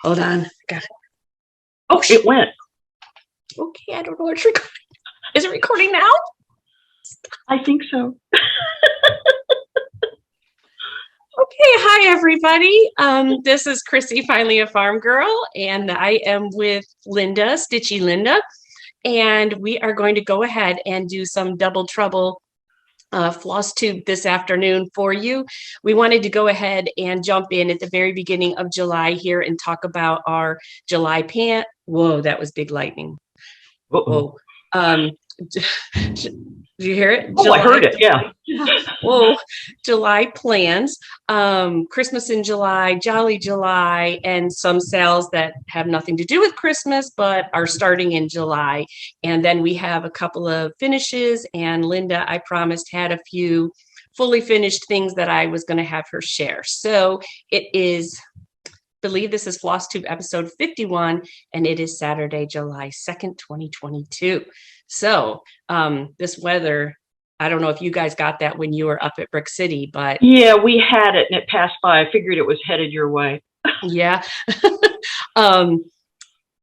Hold on. Got it. Oh, it went. Okay, I don't know what's recording. Is it recording now? I think so. Okay, hi everybody. This is Chrissy, finally a farm girl, and I am with Linda, Stitchy Linda, and we are going to go ahead and do some double trouble FlossTube this afternoon for you. We wanted to go ahead and jump in at the very beginning of July here and talk about our July pant. Whoa, that was big lightning. Uh-oh. Whoa. Did you hear it? Oh, July, I heard it, yeah. Whoa, July plans, Christmas in July, Jolly July, and some sales that have nothing to do with Christmas, but are starting in July. And then we have a couple of finishes, and Linda, I promised, had a few fully finished things that I was going to have her share. So it is, I believe this is FlossTube episode 51, and it is Saturday, July 2nd, 2022. So this weather, I don't know if you guys got that when you were up at Brick City, but yeah, we had it and it passed by. I figured it was headed your way. Yeah.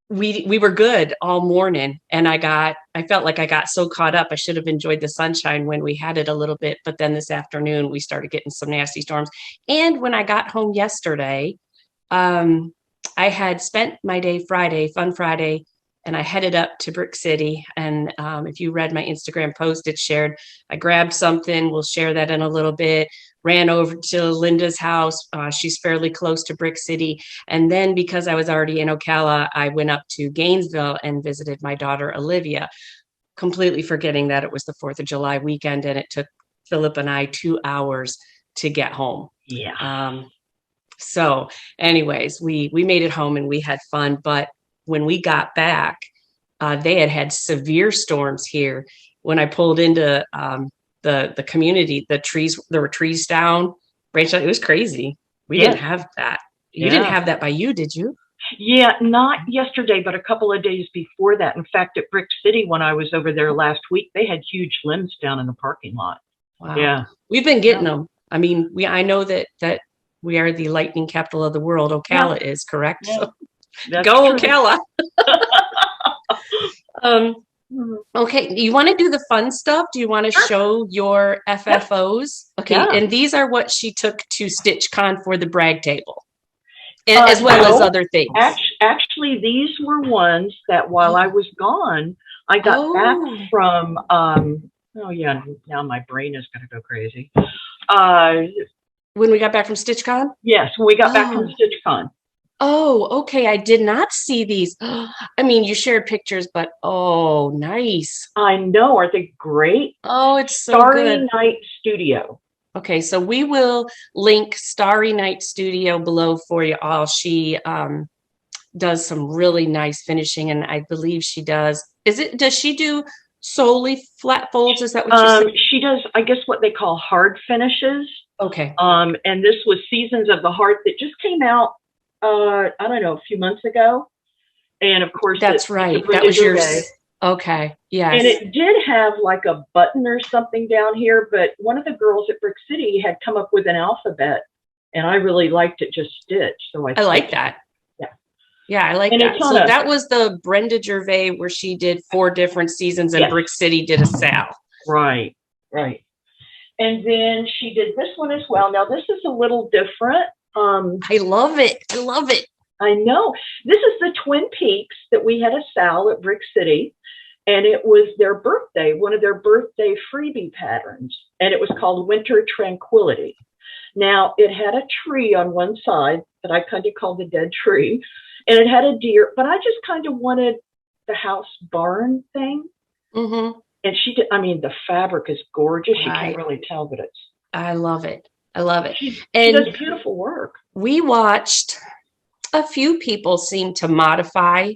We were good all morning, and I felt like I got so caught up. I should have enjoyed the sunshine when we had it a little bit, but then this afternoon we started getting some nasty storms. And when I got home yesterday, I had spent my day Friday, Fun Friday, and I headed up to Brick City. And if you read my Instagram post, it shared, I grabbed something. We'll share that in a little bit. Ran over to Linda's house. She's fairly close to Brick City. And then because I was already in Ocala, I went up to Gainesville and visited my daughter, Olivia, completely forgetting that it was the 4th of July weekend. And it took Philip and I 2 hours to get home. Yeah. So anyways, we made it home and we had fun. But when we got back, they had severe storms here. When I pulled into the community, there were trees down. Rachel, it was crazy. We didn't have that. You didn't have that by you, did you? Yeah, not yesterday, but a couple of days before that. In fact, at Brick City, when I was over there last week, they had huge limbs down in the parking lot. Wow. Yeah. We've been getting them. I mean, I know that we are the lightning capital of the world. Ocala is correct. Yeah. So That's go true. Ocala. Okay, you want to do the fun stuff? Do you want to show your FFOs? Okay, and these are what she took to StitchCon for the brag table, and, as well as other things. Actually, these were ones that while I was gone, I got back from, oh yeah, now my brain is going to go crazy. When we got back from StitchCon? Yes, when we got back from StitchCon. Oh, okay. I did not see these. I mean, you shared pictures, but oh, nice. I know. Aren't they great? Oh, it's so Starry good. Night Studio. Okay, so we will link Starry Night Studio below for you all. She does some really nice finishing, and I believe she does. Does she do solely flat folds? Is that what you said? She does, I guess, what they call hard finishes. Okay. And this was Seasons of the Heart that just came out. I don't know, a few months ago. And of course, that's right. That was yours. Okay. Yes. And it did have like a button or something down here, but one of the girls at Brick City had come up with an alphabet, and I really liked it just stitched. So I like that. Yeah. Yeah, I like that. So that was the Brenda Gervais where she did 4 different seasons, and Brick City did a Sal. Right. Right. And then she did this one as well. Now this is a little different. I love it. I love it. I know. This is the Twin Peaks that we had a Sal at Brick City, and it was their birthday, one of their birthday freebie patterns, and it was called Winter Tranquility. Now, it had a tree on one side that I kind of called the dead tree, and it had a deer, but I just kind of wanted the house barn thing. Mm-hmm. And she did, I mean, the fabric is gorgeous. You can't really tell, but it's. I love it. I love it. She does beautiful work. We watched a few people seem to modify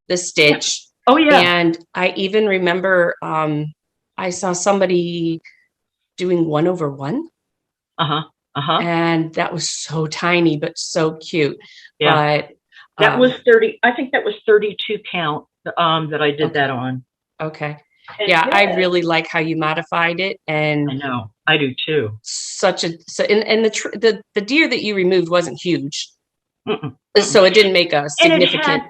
the stitch. Oh, yeah. And I even remember I saw somebody doing 1/1. Uh-huh. Uh-huh. And that was so tiny, but so cute. Yeah. But that was 30. I think that was 32 count that I did that on. Okay. And I really like how you modified it, and I know I do too. And the deer that you removed wasn't huge. Mm-mm. So it didn't make a And significant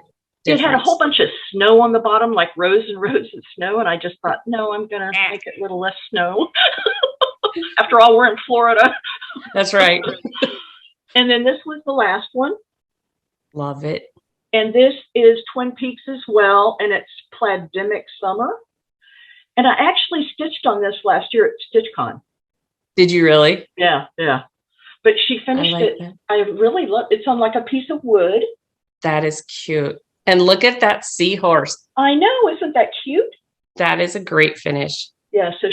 it had a whole difference. bunch of snow on the bottom, like rows and rows of snow. And I just thought, no, I'm going to make it a little less snow. After all, we're in Florida. That's right. And then this was the last one. Love it. And this is Twin Peaks as well. And it's Plademic Summer. And I actually stitched on this last year at StitchCon. Did you really? Yeah, yeah. But she finished it. That. I really love it. It's on like a piece of wood. That is cute. And look at that seahorse. I know. Isn't that cute? That is a great finish. Yeah. So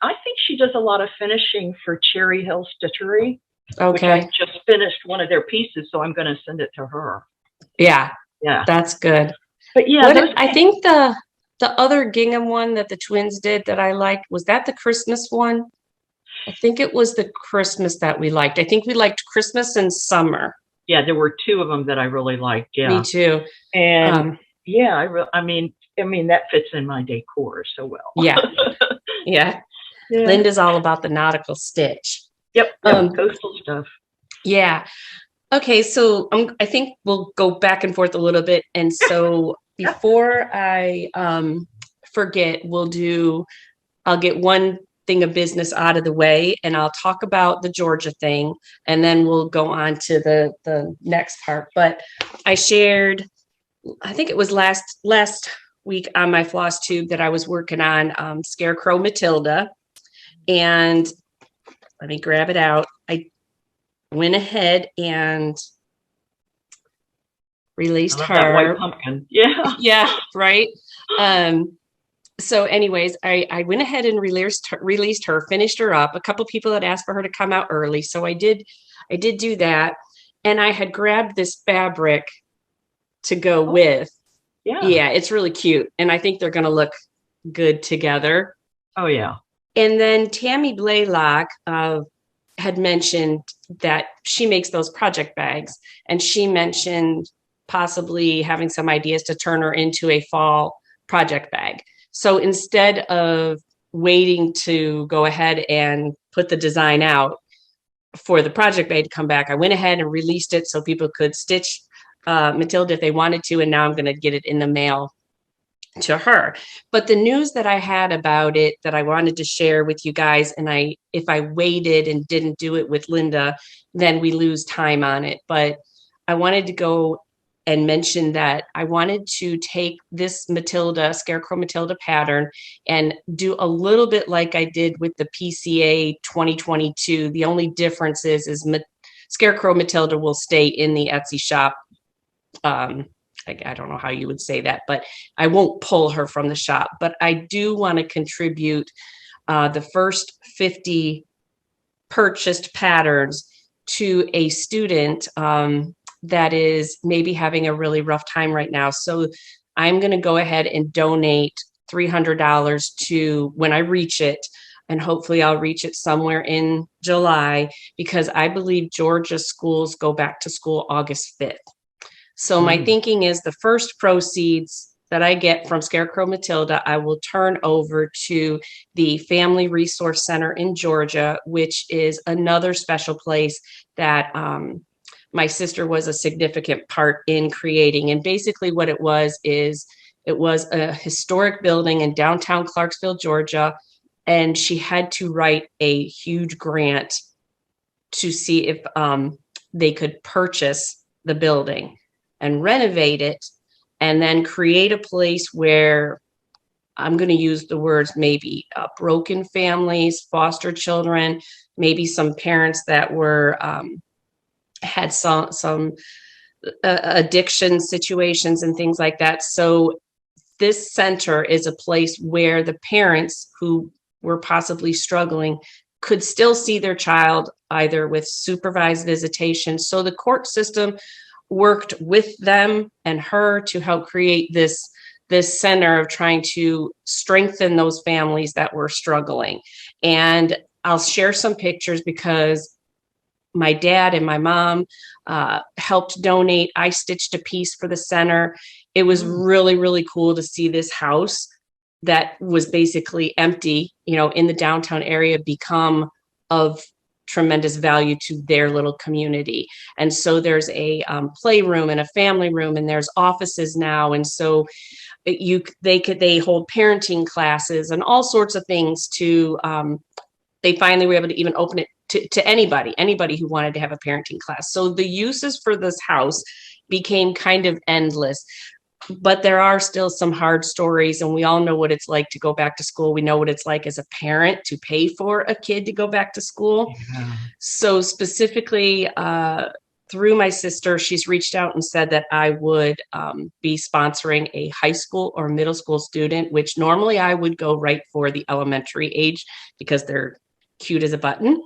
I think she does a lot of finishing for Cherry Hill Stitchery. Okay. Which I just finished one of their pieces, so I'm going to send it to her. Yeah. Yeah. That's good. But yeah, I think the other gingham one that the twins did that I liked, was that the Christmas one? I think it was the Christmas that we liked. I think we liked Christmas and summer. Yeah, there were two of them that I really liked. Yeah. Me too. And yeah, I mean that fits in my decor so well. Yeah. Yeah. Linda's all about the nautical stitch. Yep. Coastal stuff. Yeah. Okay. So I think we'll go back and forth a little bit. And so before I forget, I'll get one thing of business out of the way, and I'll talk about the Georgia thing, and then we'll go on to the next part. But I shared, I think it was last week on my FlossTube that I was working on Scarecrow Matilda, and let me grab it out. I went ahead and released her. That white pumpkin. Yeah. Yeah. Right. So anyways, I went ahead and released her, finished her up. A couple people had asked for her to come out early. So I did do that. And I had grabbed this fabric to go with. Yeah. Yeah. It's really cute. And I think they're going to look good together. Oh yeah. And then Tammy Blaylock had mentioned that she makes those project bags, and she mentioned possibly having some ideas to turn her into a fall project bag. So instead of waiting to go ahead and put the design out for the project bag to come back, I went ahead and released it so people could stitch Matilda if they wanted to. And now I'm going to get it in the mail to her. But the news that I had about it that I wanted to share with you guys, and if I waited and didn't do it with Linda, then we lose time on it. But I wanted to go and mention that I wanted to take this Scarecrow Matilda pattern and do a little bit like I did with the PCA 2022. The only difference is Scarecrow Matilda will stay in the Etsy shop. I don't know how you would say that, but I won't pull her from the shop. But I do want to contribute the first 50 purchased patterns to a student that is maybe having a really rough time right now. So I'm going to go ahead and donate $300 to when I reach it. And hopefully I'll reach it somewhere in July, because I believe Georgia schools go back to school August 5th. So my thinking is the first proceeds that I get from Scarecrow Matilda, I will turn over to the Family Resource Center in Georgia, which is another special place that my sister was a significant part in creating. And basically what it was a historic building in downtown Clarksville, Georgia. And she had to write a huge grant to see if they could purchase the building and renovate it, and then create a place where, I'm going to use the words, maybe broken families, foster children, maybe some parents that were had some addiction situations and things like that. So this center is a place where the parents who were possibly struggling could still see their child either with supervised visitation. So the court system worked with them and her to help create this center of trying to strengthen those families that were struggling. And I'll share some pictures because my dad and my mom helped donate. I stitched a piece for the center. It was really, really cool to see this house that was basically empty, in the downtown area become of tremendous value to their little community. And so there's a playroom and a family room, and there's offices now. And so they hold parenting classes and all sorts of things to they finally were able to even open it to anybody who wanted to have a parenting class. So the uses for this house became kind of endless. But there are still some hard stories, and we all know what it's like to go back to school. We know what it's like as a parent to pay for a kid to go back to school. Yeah. So specifically, through my sister, she's reached out and said that I would be sponsoring a high school or middle school student, which normally I would go right for the elementary age because they're cute as a button.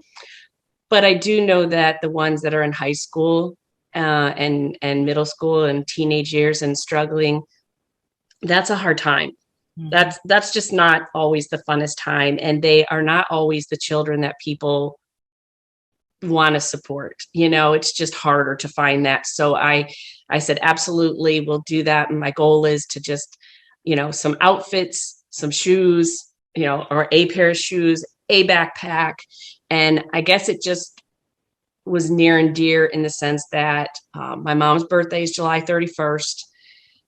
But I do know that the ones that are in high school and middle school and teenage years and struggling, that's a hard time. Mm-hmm. That's just not always the funnest time. And they are not always the children that people want to support. It's just harder to find that. So I said, absolutely, we'll do that. And my goal is to just, some outfits, some shoes, or a pair of shoes, a backpack. And I guess it just was near and dear in the sense that my mom's birthday is July 31st.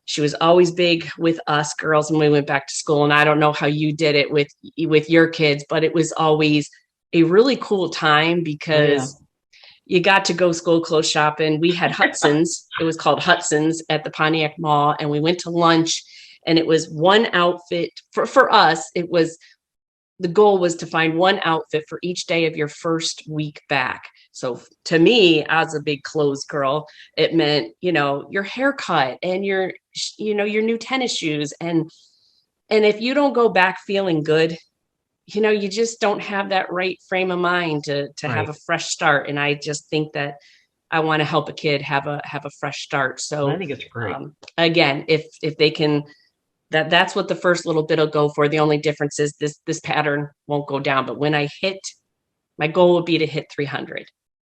She was always big with us girls when we went back to school. And I don't know how you did it with your kids, but it was always a really cool time because you got to go school clothes shopping. We had Hudson's. It was called Hudson's at the Pontiac Mall. And we went to lunch, and it was one outfit for us. The goal was to find one outfit for each day of your first week back. So to me, as a big clothes girl, it meant, your haircut and your new tennis shoes. And if you don't go back feeling good, you just don't have that right frame of mind to have a fresh start. And I just think that I want to help a kid have a fresh start. So I think it's great. Again, if they can, that's what the first little bit will go for. The only difference is this pattern won't go down. But when I my goal would be to hit 300.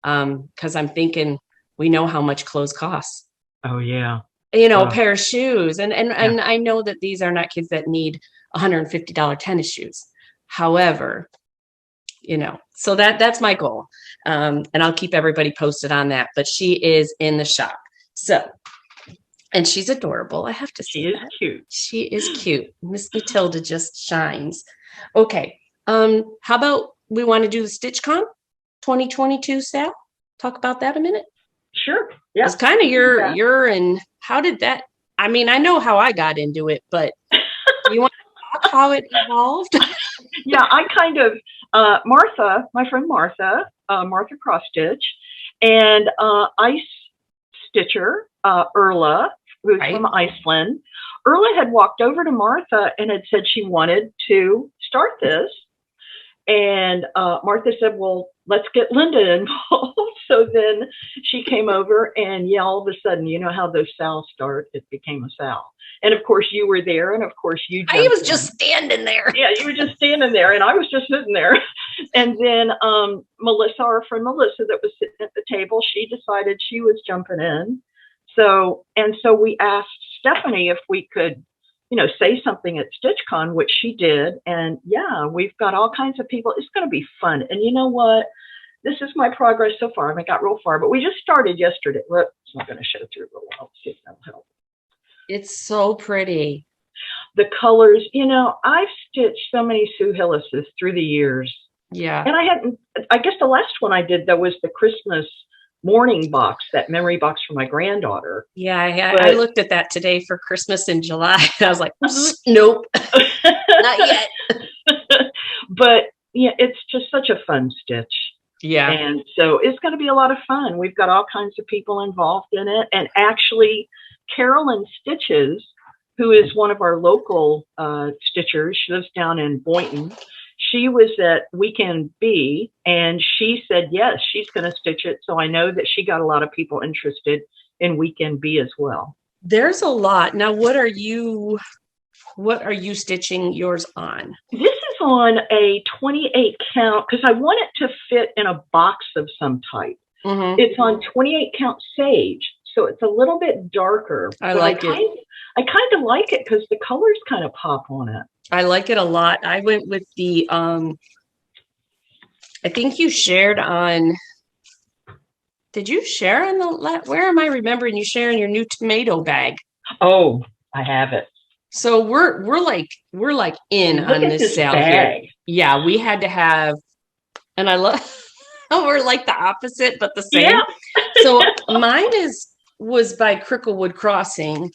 Because I'm thinking we know how much clothes cost. Oh yeah. A pair of shoes. And I know that these are not kids that need $150 tennis shoes. However, so that's my goal. And I'll keep everybody posted on that. But she is in the shop. So, and she's adorable. I have to say, she is cute. She is cute. Miss Matilda just shines. Okay. How about we want to do the STITCHCon 2022, Sal? Talk about that a minute. Sure. Yeah. It's kind of your and how did that? I mean, I know how I got into it, but you want to talk how it evolved? Yeah, I kind of Martha, my friend Martha Cross Stitch, and Ice Stitcher Erla, who's from Iceland. Erla had walked over to Martha and had said she wanted to start this. And Martha said, well, let's get Linda involved. So then she came over and all of a sudden, you know how those Sals start, it became a Sal. And of course you were there. And of course I was just standing there. Yeah, you were just standing there and I was just sitting there. And then Melissa, our friend Melissa that was sitting at the table, she decided she was jumping in. So we asked Stephanie if we could, say something at STITCHCon, which she did. And yeah, we've got all kinds of people. It's going to be fun. And you know what? This is my progress so far. I haven't got real far, but we just started yesterday. Well, it's not going to show through real well. Let's see if that'll help. It's so pretty. The colors, I've stitched so many Sue Hillises through the years. Yeah. And I guess the last one I did, that was the Christmas morning box, that memory box for my granddaughter. Yeah, I looked at that today for Christmas in July. I was like, nope, not yet. But yeah, it's just such a fun stitch. Yeah. And so it's going to be a lot of fun. We've got all kinds of people involved in it. And actually, Carolyn Stitches, who is one of our local stitchers, she lives down in Boynton. She was at Weekend B, and she said, yes, she's going to stitch it. So I know that she got a lot of people interested in Weekend B as well. There's a lot. Now, what are you stitching yours on? This is on a 28 count because I want it to fit in a box of some type. Mm-hmm. It's on 28 count sage. So it's a little bit darker. I like it. I kind of like it because the colors kind of pop on it. I like it a lot. I went with the I think you shared on, did you share on where am I remembering you sharing your new tomato bag? Oh, I have it. So we're like in Look on at this sale bag. here. Yeah, we had to have, and I love, we're like the opposite, but the same. Yeah. So mine was by Cricklewood Crossing.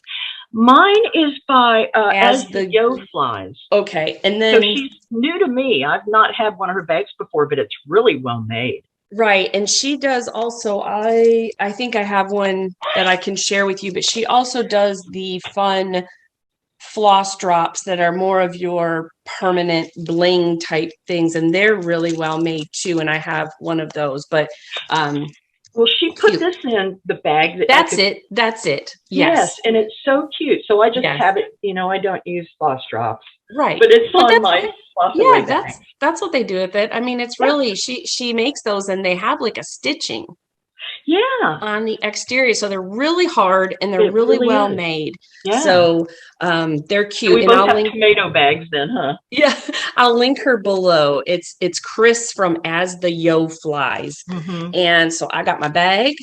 Mine is by As As the the Yo Flies. Okay, and So then she's new to me. I've not had one of her bags before, but it's really well made. right, and she does also. I think I have one that I can share with you, but she also does the fun floss drops that are more of your permanent bling type things, and they're really well made too. And I have one of those, but well, she put cute. this in the bag. That's it. Yes, and it's so cute. So I just Yes. have it. I don't use floss drops, Right, but it's on that's my floss yeah, away bag. that's what they do with it. I mean, it's really she makes those, and they have like a stitching on the exterior, so they're really hard and they're really well made. Yeah. So they're cute. So we and both I'll have link tomato bags then, huh? Yeah, I'll link her below. It's Chris from As the Yo Flies. And so I got my bag,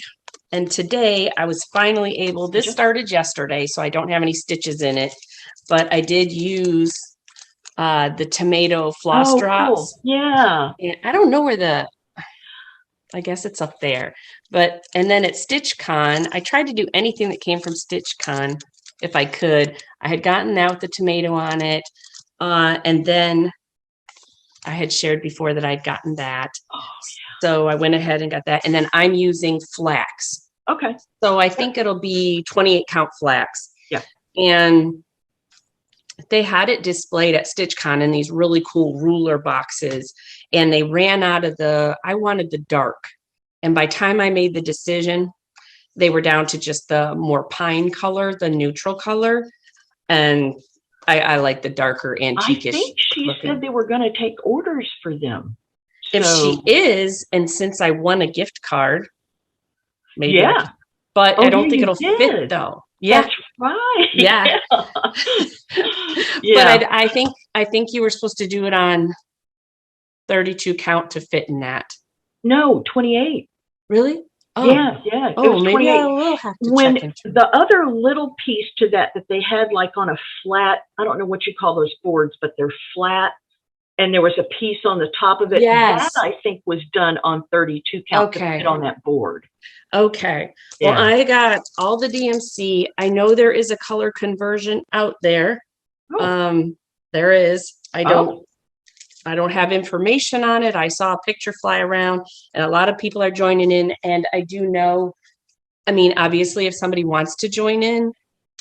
and today I was finally able, this started yesterday, so I don't have any stitches in it, but I did use the tomato floss drops. Cool. Yeah. And I don't know where I guess it's up there. And then at StitchCon, I tried to do anything that came from StitchCon if I could. I had gotten that with the tomato on it. And then I had shared before that I'd gotten that. Oh, yeah. So I went ahead and got that. And then I'm using flax. Okay. So I think it'll be 28 count flax. Yeah. And they had it displayed at StitchCon in these really cool ruler boxes, and they ran out of I wanted the dark. And by the time I made the decision, they were down to just the more pine color, the neutral color. And I like the darker antique-ish. I think she said they were going to take orders for them. If she is, and since I won a gift card, maybe. Yeah. But I don't think it'll fit though. Yeah. That's right. Yeah. Yeah. But I think you were supposed to do it on 32 count to fit in that. No, 28. Really? Oh. Yeah. Oh, maybe I will have to check into the other little piece to that they had like on a flat, I don't know what you call those boards, but they're flat, and there was a piece on the top of it. Yes. That I think was done on 32 count to fit on that board. Okay. Well, I got all the DMC. I know there is a color conversion out there. There is. I don't have information on it. I saw a picture fly around, and a lot of people are joining in. And I do know, I mean, obviously, if somebody wants to join in,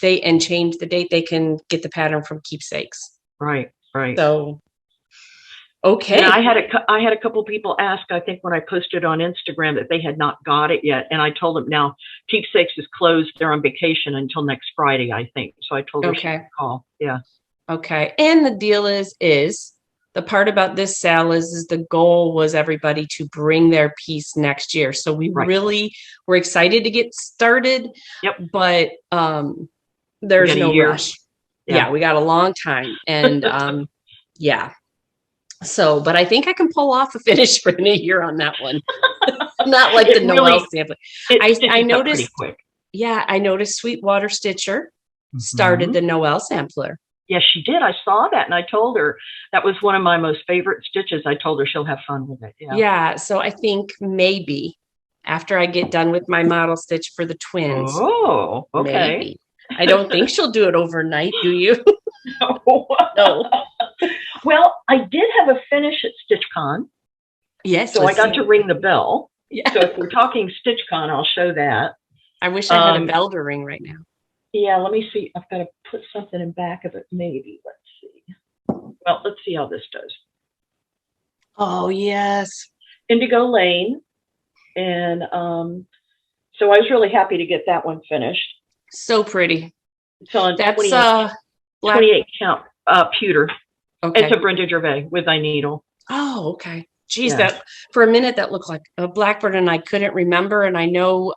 and change the date, they can get the pattern from Keepsakes. Right. So, okay. Yeah, I had a couple people ask, I think when I posted on Instagram, that they had not got it yet. And I told them now Keepsakes is closed. They're on vacation until next Friday, I think. So I told her she could call. Yeah. Okay. And the deal is the part about this sale is the goal was everybody to bring their piece next year. So we really were excited to get started. Yep. But there's no rush. Yeah, we got a long time. And yeah. So, but I think I can pull off a finish for in a year on that one. Not like the Noel sampler. I noticed. Quick. Yeah, I noticed Sweetwater Stitcher started the Noel sampler. Yes, she did. I saw that, and I told her that was one of my most favorite stitches. I told her she'll have fun with it. Yeah. So I think maybe after I get done with my model stitch for the twins. Oh, okay. Maybe. I don't think she'll do it overnight. Do you? No. Well, I did have a finish at StitchCon. Yes. So I got to ring the bell. Yeah. So if we're talking StitchCon, I'll show that. I wish I had a bell to ring right now. Yeah, let me see. I've got to put something in back of it, maybe. Let's see. Well, let's see how this does. Oh, yes. Indigo Lane. And so I was really happy to get that one finished. So pretty. It's on That's 28 count pewter. Okay. It's a Brenda Gervais with a needle. Oh, okay. Geez, that for a minute that looked like a blackbird, and I couldn't remember. And I know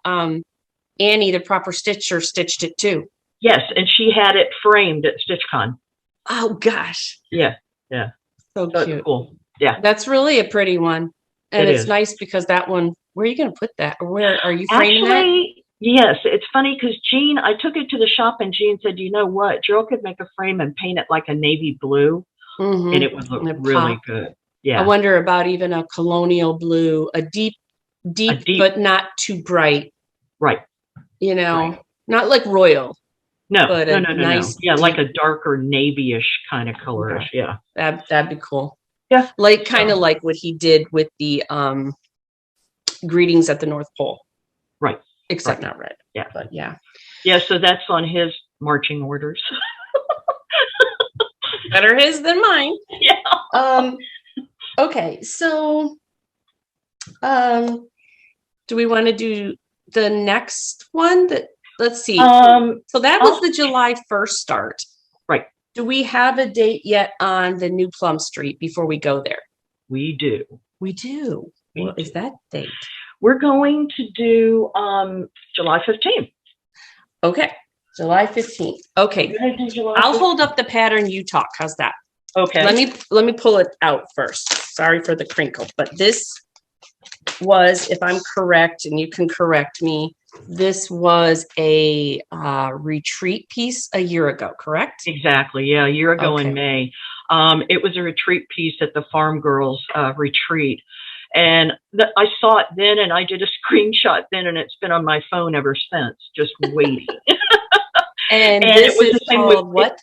Annie, the proper stitcher, stitched it too. Yes, and she had it framed at StitchCon. Oh gosh. Yeah. So cute. Cool. Yeah. That's really a pretty one. And it's nice because that one, where are you going to put that? Or where are you framing Actually, yes, it's funny because Jean, I took it to the shop and Jean said, you know what? Gerald could make a frame and paint it like a navy blue, and it would look really good. Yeah. I wonder about even a colonial blue, a deep, but not too bright. Right. You know, not like royal. No, but no. Yeah, deep, like a darker navy-ish kind of colorish. Yeah. That'd be cool. Yeah. Like kind of like what he did with the greetings at the North Pole. Right. Except not red. Yeah. But yeah. Yeah, so that's on his marching orders. Better his than mine. Yeah. Okay, so do we want to do the next one? Let's see. So that was the July 1st start. Right. Do we have a date yet on the new Plum Street before we go there? We do. We do. What is that date? We're going to do July 15th. Okay. July 15th. Okay. I'll hold up the pattern, you talk. How's that? Okay. Let me pull it out first. Sorry for the crinkle, but this was, if I'm correct, and you can correct me, this was a retreat piece a year ago, correct? Exactly. Yeah, a year ago in May. It was a retreat piece at the Farm Girls retreat. And I saw it then, and I did a screenshot then, and it's been on my phone ever since, just waiting. and this it was the same with what?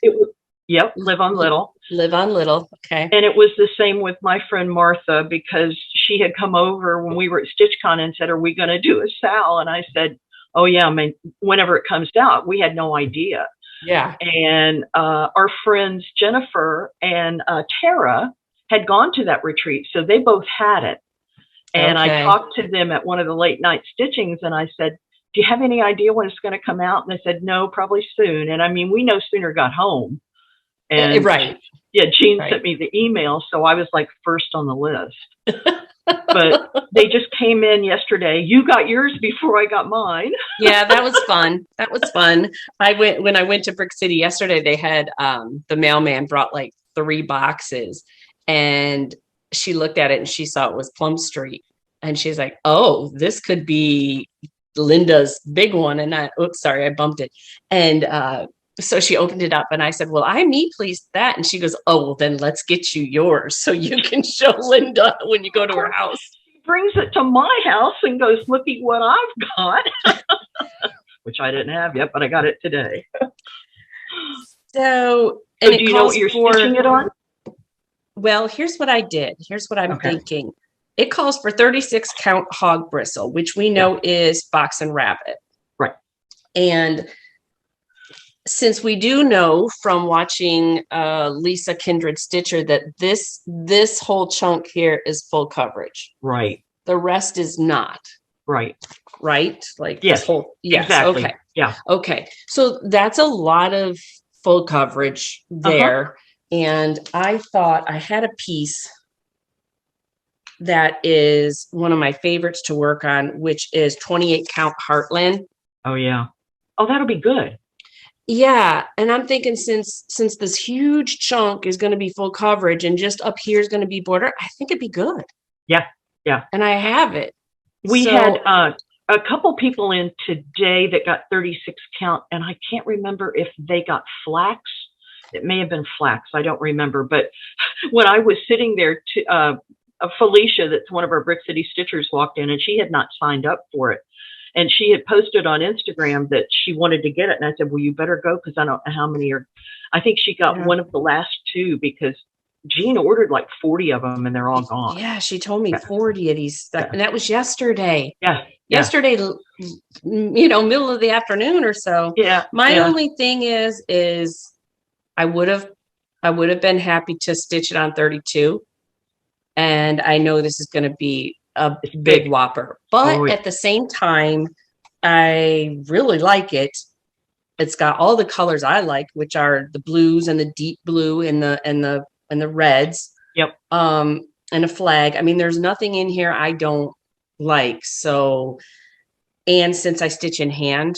Yep, Live on Little. Live on Little, okay. And it was the same with my friend Martha, because she had come over when we were at StitchCon and said, are we going to do a Sal? And I said, oh, yeah, I mean, whenever it comes out. We had no idea. Yeah. And our friends Jennifer and Tara had gone to that retreat, so they both had it. And I talked to them at one of the late night stitchings, and I said, do you have any idea when it's going to come out? And they said, no, probably soon. And I mean, we no sooner got home. And right. Yeah, Jean sent me the email, so I was like first on the list. But they just came in yesterday. You got yours before I got mine. Yeah, that was fun. That was fun. When I went to Brick City yesterday, they had the mailman brought like 3 boxes, and she looked at it and she saw it was Plum Street, and she's like, oh, this could be Linda's big one. And I bumped it. And so she opened it up, and I said, well, I need please that. And she goes, oh, well, then let's get you yours so you can show Linda when you go to her house. She brings it to my house and goes, looky what I've got, which I didn't have yet, but I got it today. So do you know what you're stitching it on? Well, here's what I did. Here's what I'm thinking. It calls for 36 count hog bristle, which we know is box and rabbit. Right. And since we do know from watching Lisa Kindred Stitcher that this whole chunk here is full coverage. Right. The rest is not. Right. Right? Like yes. This whole, yes. Exactly. Okay. Yeah. Okay. So that's a lot of full coverage there. And I thought I had a piece that is one of my favorites to work on, which is 28 count Heartland. Oh, yeah. Oh, that'll be good. Yeah. And I'm thinking since this huge chunk is going to be full coverage and just up here is going to be border, I think it'd be good. Yeah. Yeah. And I have it. We had a couple people in today that got 36 count, and I can't remember if they got flax. It may have been flax. I don't remember. But when I was sitting there, Felicia, that's one of our Brick City Stitchers, walked in, and she had not signed up for it. And she had posted on Instagram that she wanted to get it. And I said, well, you better go, because I don't know how many are. I think she got one of the last 2, because Jean ordered like 40 of them, and they're all gone. Yeah, she told me 40 of these stuff. And that was yesterday. Yeah. Yesterday, middle of the afternoon or so. Yeah. My only thing is I would have been happy to stitch it on 32. And I know this is going to be a big whopper, but at the same time, I really like it. It's got all the colors I like, which are the blues and the deep blue and the reds. Yep. And a flag. I mean, there's nothing in here I don't like. So, and since I stitch in hand,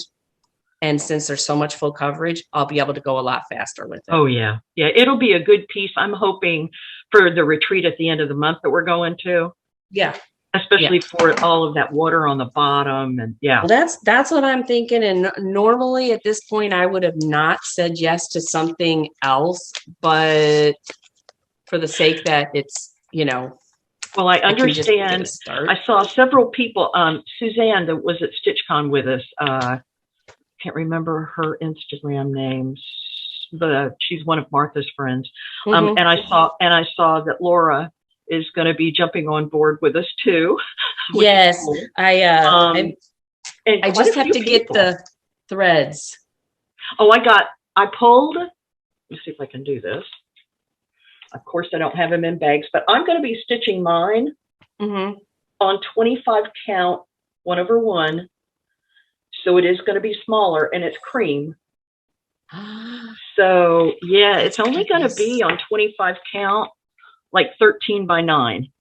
and since there's so much full coverage, I'll be able to go a lot faster with it. Oh, yeah. Yeah, it'll be a good piece. I'm hoping for the retreat at the end of the month that we're going to. Yeah. especially for all of that water on the bottom. And Well, that's what I'm thinking. And normally at this point, I would have not said yes to something else, but for the sake that it's, well, I understand. I saw several people. Suzanne, that was at StitchCon with us. Can't remember her Instagram name, but she's one of Martha's friends. And I saw that Laura is going to be jumping on board with us too. Yes, cool. I just have to get the threads. Oh, I pulled. Let me see if I can do this. Of course, I don't have them in bags, but I'm going to be stitching mine on 25 count, 1/1. So it is going to be smaller, and it's cream. So yeah, it's only going to be on 25 count, like 13 by 9.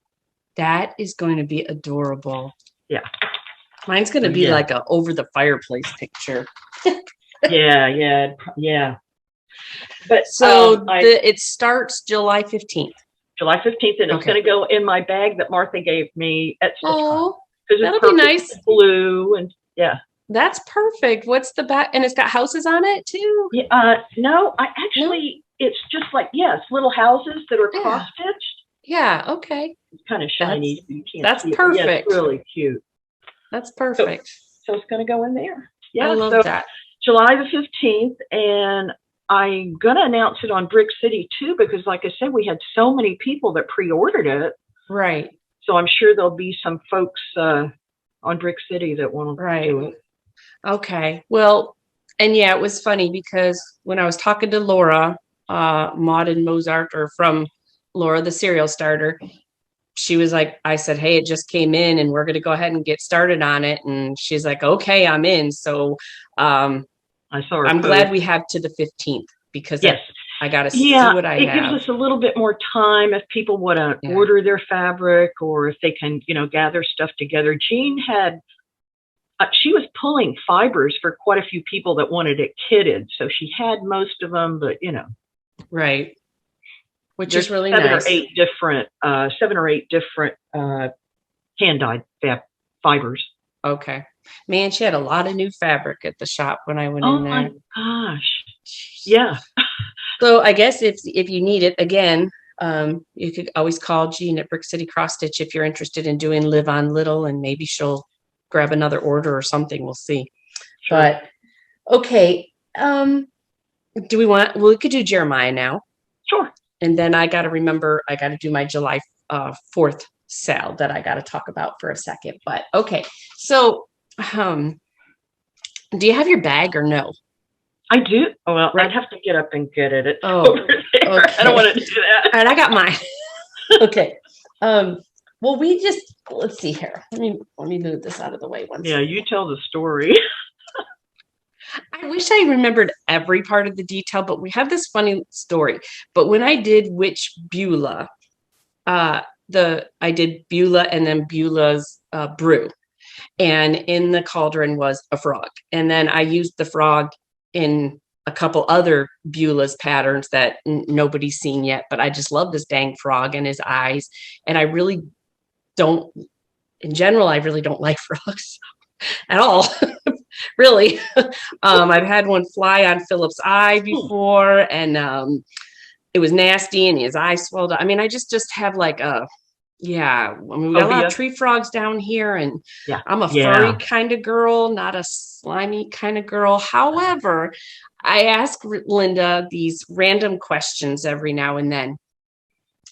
That is going to be adorable. Yeah. Mine's going to be like a over the fireplace picture. Yeah. But so it starts July 15th. July 15th, and it's going to go in my bag that Martha gave me at StitchCon. Oh, that'll be nice. Blue and That's perfect. What's the back? And it's got houses on it too? Yeah, no, it's just like, it's little houses that are cross-stitched. Yeah, okay. It's kind of shiny. That's perfect. Yeah, it's really cute. That's perfect. So it's going to go in there. Yeah, I love that. July the 15th, and I'm going to announce it on Brick City too, because like I said, we had so many people that pre-ordered it. Right. So I'm sure there'll be some folks on Brick City that want to do it. Okay. Well, and it was funny because when I was talking to Laura, Maud and Mozart, or from Laura, the serial starter, she was like, I said, hey, it just came in and we're going to go ahead and get started on it. And she's like, okay, I'm in. So I saw her. I'm glad we have to the 15th because I got to see what I have. It gives us a little bit more time if people want to order their fabric, or if they can, gather stuff together. Jean had, she was pulling fibers for quite a few people that wanted it kitted. So she had most of them, but Right. Which is really seven nice. Seven or eight different hand-dyed fibers. Okay. Man, she had a lot of new fabric at the shop when I went in there. Oh my gosh. Yeah. So I guess if you need it, again, you could always call Jean at Brick City Cross Stitch if you're interested in doing Live on Little, and maybe she'll grab another order or something. We'll see. Sure. But okay. We could do Jeremiah now. Sure. And then I got to remember, I got to do my July 4th sale that I got to talk about for a second. But okay. So, do you have your bag or no? I do. Oh, well, I'd have to get up and get it. It's over there. Okay. I don't want to do that. All right, I got mine. Okay. Well, let's see here. Let me move this out of the way once. Yeah, you tell the story. I wish I remembered every part of the detail, but we have this funny story. But when I did Witch Beulah, I did Beulah and then Beulah's brew. And in the cauldron was a frog. And then I used the frog in a couple other Beulah's patterns that nobody's seen yet. But I just love this dang frog and his eyes. And I really don't like frogs at all. Really. I've had one fly on Philip's eye before, and it was nasty and his eye swelled up. I mean, I just have like we got a lot of tree frogs down here, and I'm a furry kind of girl, not a slimy kind of girl. However, I ask Linda these random questions every now and then.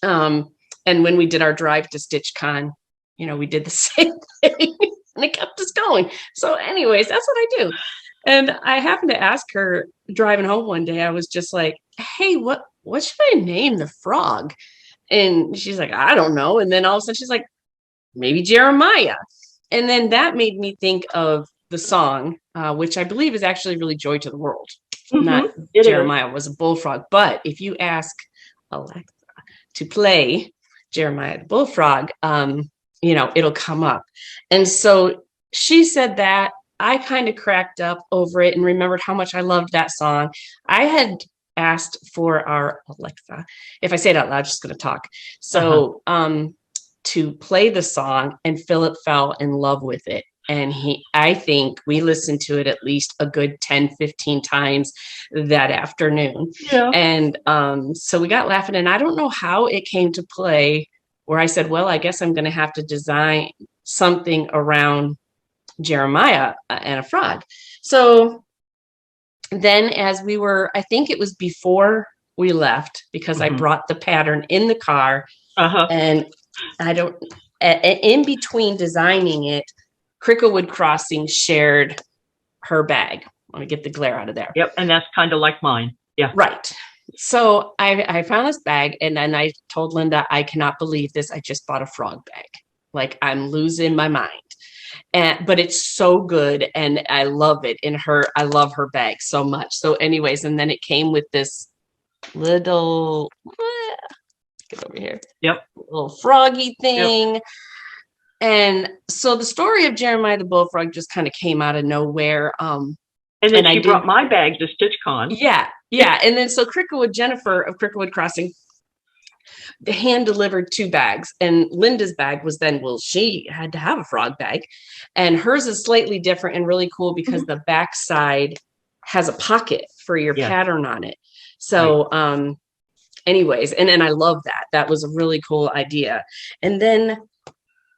And when we did our drive to StitchCon, we did the same thing. And it kept us going. So anyways, that's what I do. And I happened to ask her driving home one day, I was just like, hey, what should I name the frog? And she's like, I don't know. And then all of a sudden she's like, maybe Jeremiah. And then that made me think of the song, which I believe is actually really Joy to the World. Not Jeremiah was a bullfrog. But if you ask Alexa to play Jeremiah the Bullfrog, it'll come up. And so she said that. I kind of cracked up over it and remembered how much I loved that song. I had asked for our Alexa. If I say it out loud, I'm just going to talk. So to play the song, and Philip fell in love with it. And I think we listened to it at least a good 10, 15 times that afternoon. Yeah. And so we got laughing, and I don't know how it came to play where I said, well, I guess I'm going to have to design something around Jeremiah and a frog. So then as we were, I think it was before we left, because I brought the pattern in the car, and in between designing it, Cricklewood Crossing shared her bag. Let me get the glare out of there. Yep, and that's kind of like mine. Yeah. Right. So I found this bag, and then I told Linda, I cannot believe this. I just bought a frog bag. Like, I'm losing my mind. But it's so good, and I love it. I love her bag so much. So anyways, and then it came with this little, get over here. Yep. Little froggy thing. Yep. And so the story of Jeremiah the Bullfrog just kind of came out of nowhere. And then she brought my bag to StitchCon. Yeah. Yeah. And then so Jennifer of Cricklewood Crossing hand delivered 2 bags, and Linda's bag was then, well, she had to have a frog bag, and hers is slightly different and really cool because the back side has a pocket for your pattern on it. So, anyways, and I love that. That was a really cool idea. And then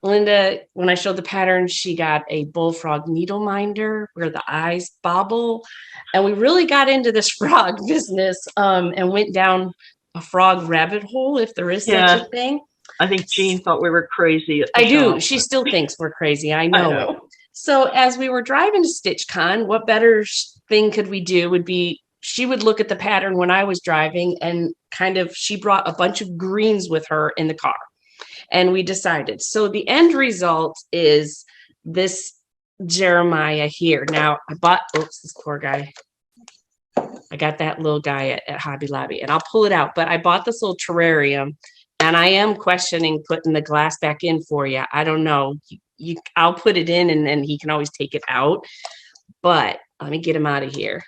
Linda, when I showed the pattern, she got a bullfrog needle minder where the eyes bobble. And we really got into this frog business and went down a frog rabbit hole, if there is such a thing. I think Jean thought we were crazy. I do. She still thinks we're crazy. I know it. So as we were driving to StitchCon, what better thing could we do would be, she would look at the pattern when I was driving, and she brought a bunch of greens with her in the car. And we decided. So the end result is this Jeremiah here. Now I bought, this poor guy. I got that little guy at Hobby Lobby, and I'll pull it out. But I bought this little terrarium, and I am questioning putting the glass back in for you. I don't know. I'll put it in, and then he can always take it out. But let me get him out of here.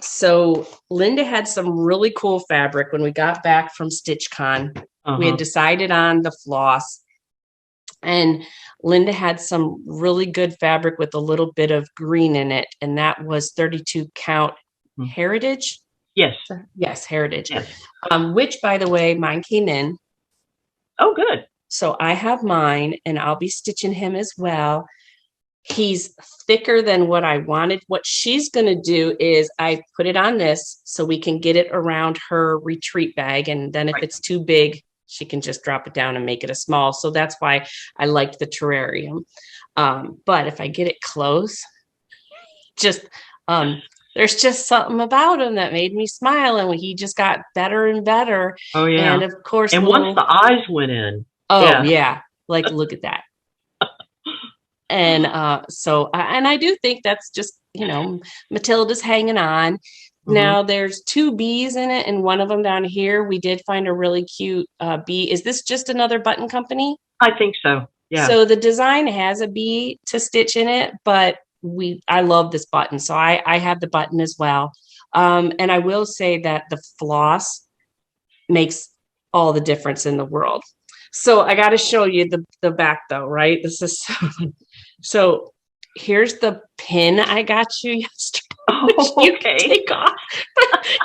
So Linda had some really cool fabric when we got back from StitchCon. We had decided on the floss, and Linda had some really good fabric with a little bit of green in it, and that was 32 count Heritage. Yes, Heritage. Yes. Which, by the way, mine came in. Oh, good. So I have mine, and I'll be stitching him as well. He's thicker than what I wanted. What she's going to do is I put it on this so we can get it around her retreat bag. And then if it's too big, she can just drop it down and make it a small. So that's why I liked the terrarium. But if I get it close, there's just something about him that made me smile. And he just got better and better. Oh, yeah. And of course, once the eyes went in. Oh, yeah. Like, look at that. And and I do think that's just, Matilda's hanging on. Now there's 2 bees in it, and one of them down here, we did find a really cute bee. Is this just another button company? I think so. Yeah. So the design has a bee to stitch in it, but I love this button. So I have the button as well. And I will say that the floss makes all the difference in the world. So I got to show you the back though, right? This is so here's the pin I got you yesterday. Oh, you can take off.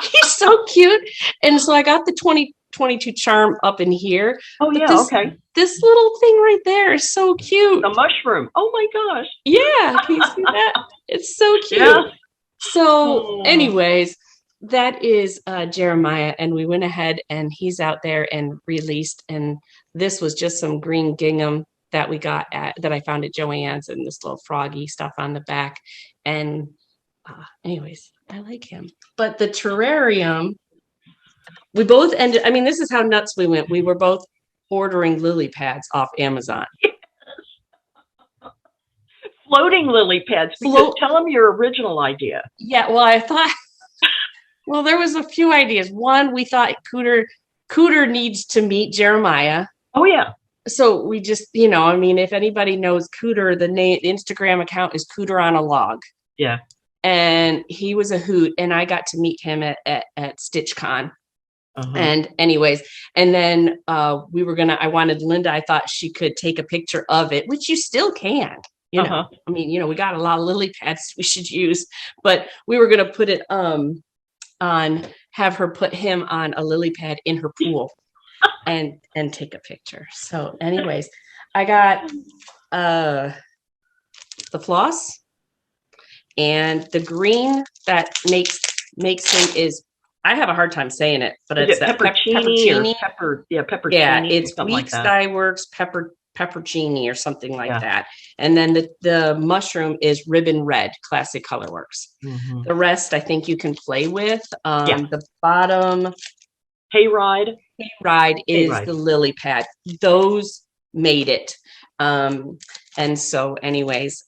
He's so cute. And so I got the 2022 charm up in here. Oh, but yeah. Okay. This little thing right there is so cute. The mushroom. Oh my gosh. Yeah. Can you see that? It's so cute. Yeah. So anyways, that is Jeremiah. And we went ahead and he's out there and released. And this was just some green gingham that we got that I found at Joann's, and this little froggy stuff on the back. And anyways, I like him. But the terrarium, we both ended, this is how nuts we went. We were both ordering lily pads off Amazon. Yes. Floating lily pads. Tell them your original idea. Yeah, well, I thought, there was a few ideas. One, we thought Cooter needs to meet Jeremiah. Oh, yeah. So we just, if anybody knows Cooter, the Instagram account is Cooter on a Log. Yeah. And he was a hoot, and I got to meet him at StitchCon. And anyways, and then I wanted Linda, I thought she could take a picture of it, which you still can, you know. I mean, you know, we got a lot of lily pads we should use, but we were going to put it have her put him on a lily pad in her pool and take a picture. So anyways, I got the floss, and the green that makes him is, I have a hard time saying it, but it's that peppercini. Peppercini. Yeah, it's Weeks Dye Works peppercini or something like that. And then the mushroom is Ribbon Red, Classic Colorworks. The rest I think you can play with. The bottom Hayride is the lily pad. Those made it. And so anyways,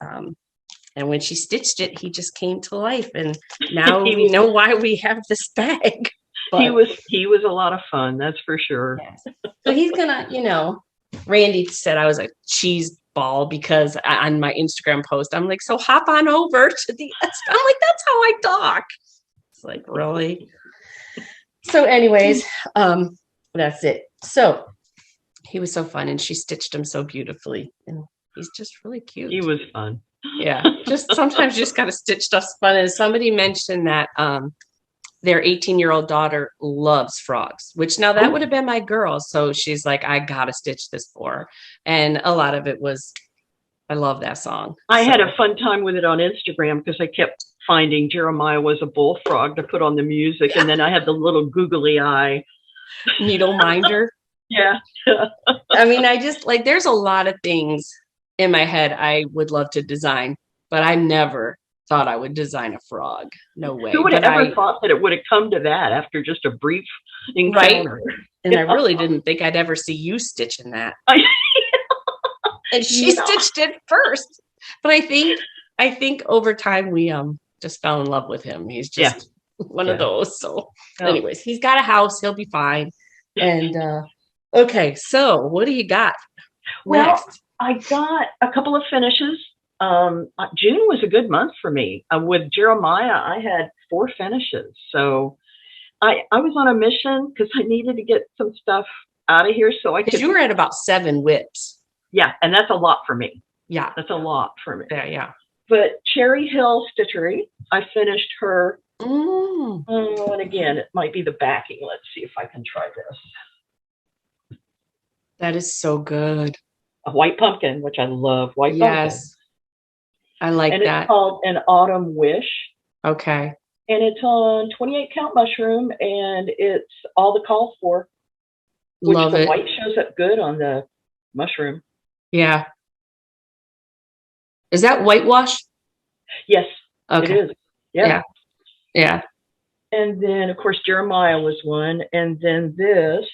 and when she stitched it, he just came to life. And now we know why we have this bag. But he was a lot of fun, that's for sure. Yes. So he's gonna, you know, Randy said I was a cheese ball because on my Instagram post, I'm like, so hop on over to the, I'm like, that's how I talk. It's like, really? So anyways, that's it. So he was so fun, and she stitched him so beautifully, and he's just really cute. He was fun. Yeah, just sometimes you just got to stitch stuff fun. And somebody mentioned that their 18-year-old daughter loves frogs, which now that would have been my girl. So she's like, I got to stitch this for her. And a lot of it was, I love that song. I had a fun time with it on Instagram because I kept finding Jeremiah was a bullfrog to put on the music. And then I had the little googly eye needle minder. Yeah. I mean, I just like, there's a lot of things in my head I would love to design, but I never thought I would design a frog. No way. Who would have ever thought that it would have come to that after just a brief encounter? Right? And I really didn't think I'd ever see you stitching that. And she stitched it first. But I think over time we just fell in love with him. He's just one of those. So anyways, he's got a house, he'll be fine. And okay, so what do you got next? I got a couple of finishes. June was a good month for me. With Jeremiah, I had 4 finishes. So I was on a mission because I needed to get some stuff out of here. So you were at about 7 whips. Yeah, and that's a lot for me. Yeah. That's a lot for me. Yeah. But Cherry Hill Stitchery, I finished her. And again, it might be the backing. Let's see if I can try this. That is so good. A white pumpkin, which I love. White pumpkin. Yes. I like that. It's called An Autumn Wish. Okay. And it's on 28 count mushroom, and it's all the calls for. Which Love the it. white shows up good on the mushroom. Yeah. Is that whitewash? Yes. Okay. It is. Yeah. Yeah. And then, of course, Jeremiah was one. And then this.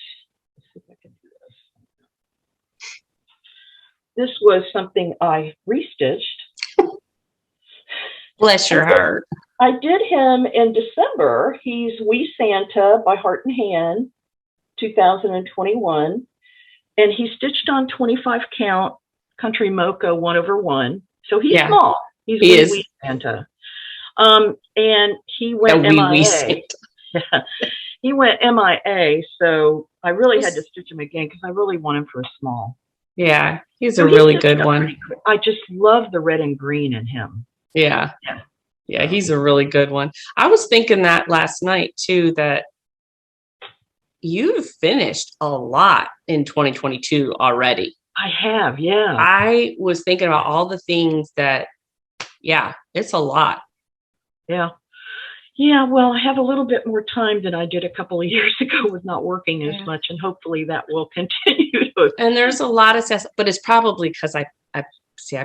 Let's see if I can do this. This was something I restitched. Bless your heart. I did him in December. He's Wee Santa by Heart and Hand, 2021. And he stitched on 25 count Country Mocha 1/1. So he's small. He is Wee Santa. And he went MIA. He went MIA. So I really had to stitch him again because I really want him for a small. Yeah, he's a really good one. I just love the red and green in him. Yeah, he's a really good one. I was thinking that last night too, that you've finished a lot in 2022 already. I have, yeah. I was thinking about all the things that, it's a lot. Yeah. Yeah, well, I have a little bit more time than I did a couple of years ago with not working as much, and hopefully that will continue. And there's a lot of stuff, but it's probably because I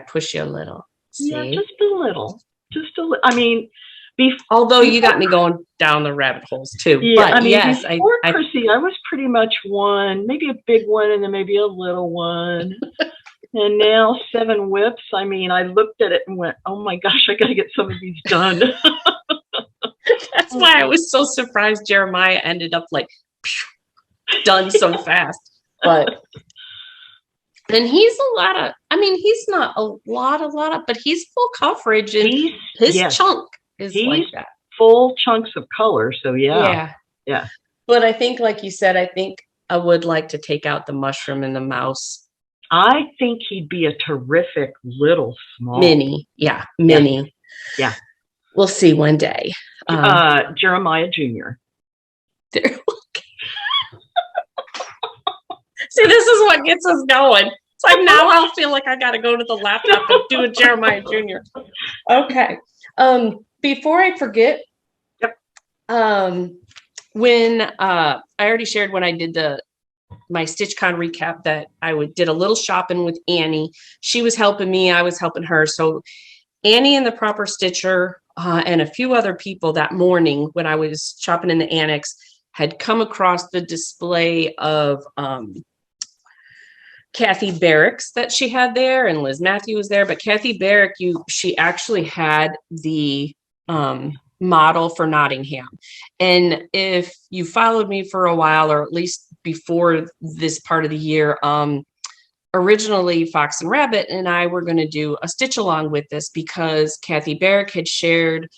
push you a little. See? Yeah, just a little. I mean, although you got me going down the rabbit holes too. Yeah, but I mean, yes, before Chrissy, I was pretty much one, maybe a big one, and then maybe a little one. And now 7 whips. I mean, I looked at it and went, oh my gosh, I got to get some of these done. That's why I was so surprised Jeremiah ended up like done so fast. But then he's he's not a lot, but he's full coverage, and his chunk is like that. Full chunks of color. So yeah. But I think, like you said, I think I would like to take out the mushroom and the mouse. I think he'd be a terrific little small. Mini. Yeah, Yeah, mini. yeah. We'll see one day. Jeremiah Jr. There. See, this is what gets us going. It's like now I'll feel like I got to go to the laptop and do a Jeremiah Jr. Okay. Before I forget, Yep. When I already shared when I did my StitchCon recap that I did a little shopping with Annie. She was helping me, I was helping her. So Annie and the Proper Stitcher and a few other people that morning when I was shopping in the annex had come across the display of Kathy Barrick's that she had there, and Liz Matthew was there. But Kathy Barrick, she actually had the model for Nottingham. And if you followed me for a while, or at least before this part of the year, originally Fox and Rabbit and I were going to do a stitch along with this because Kathy Barrick had shared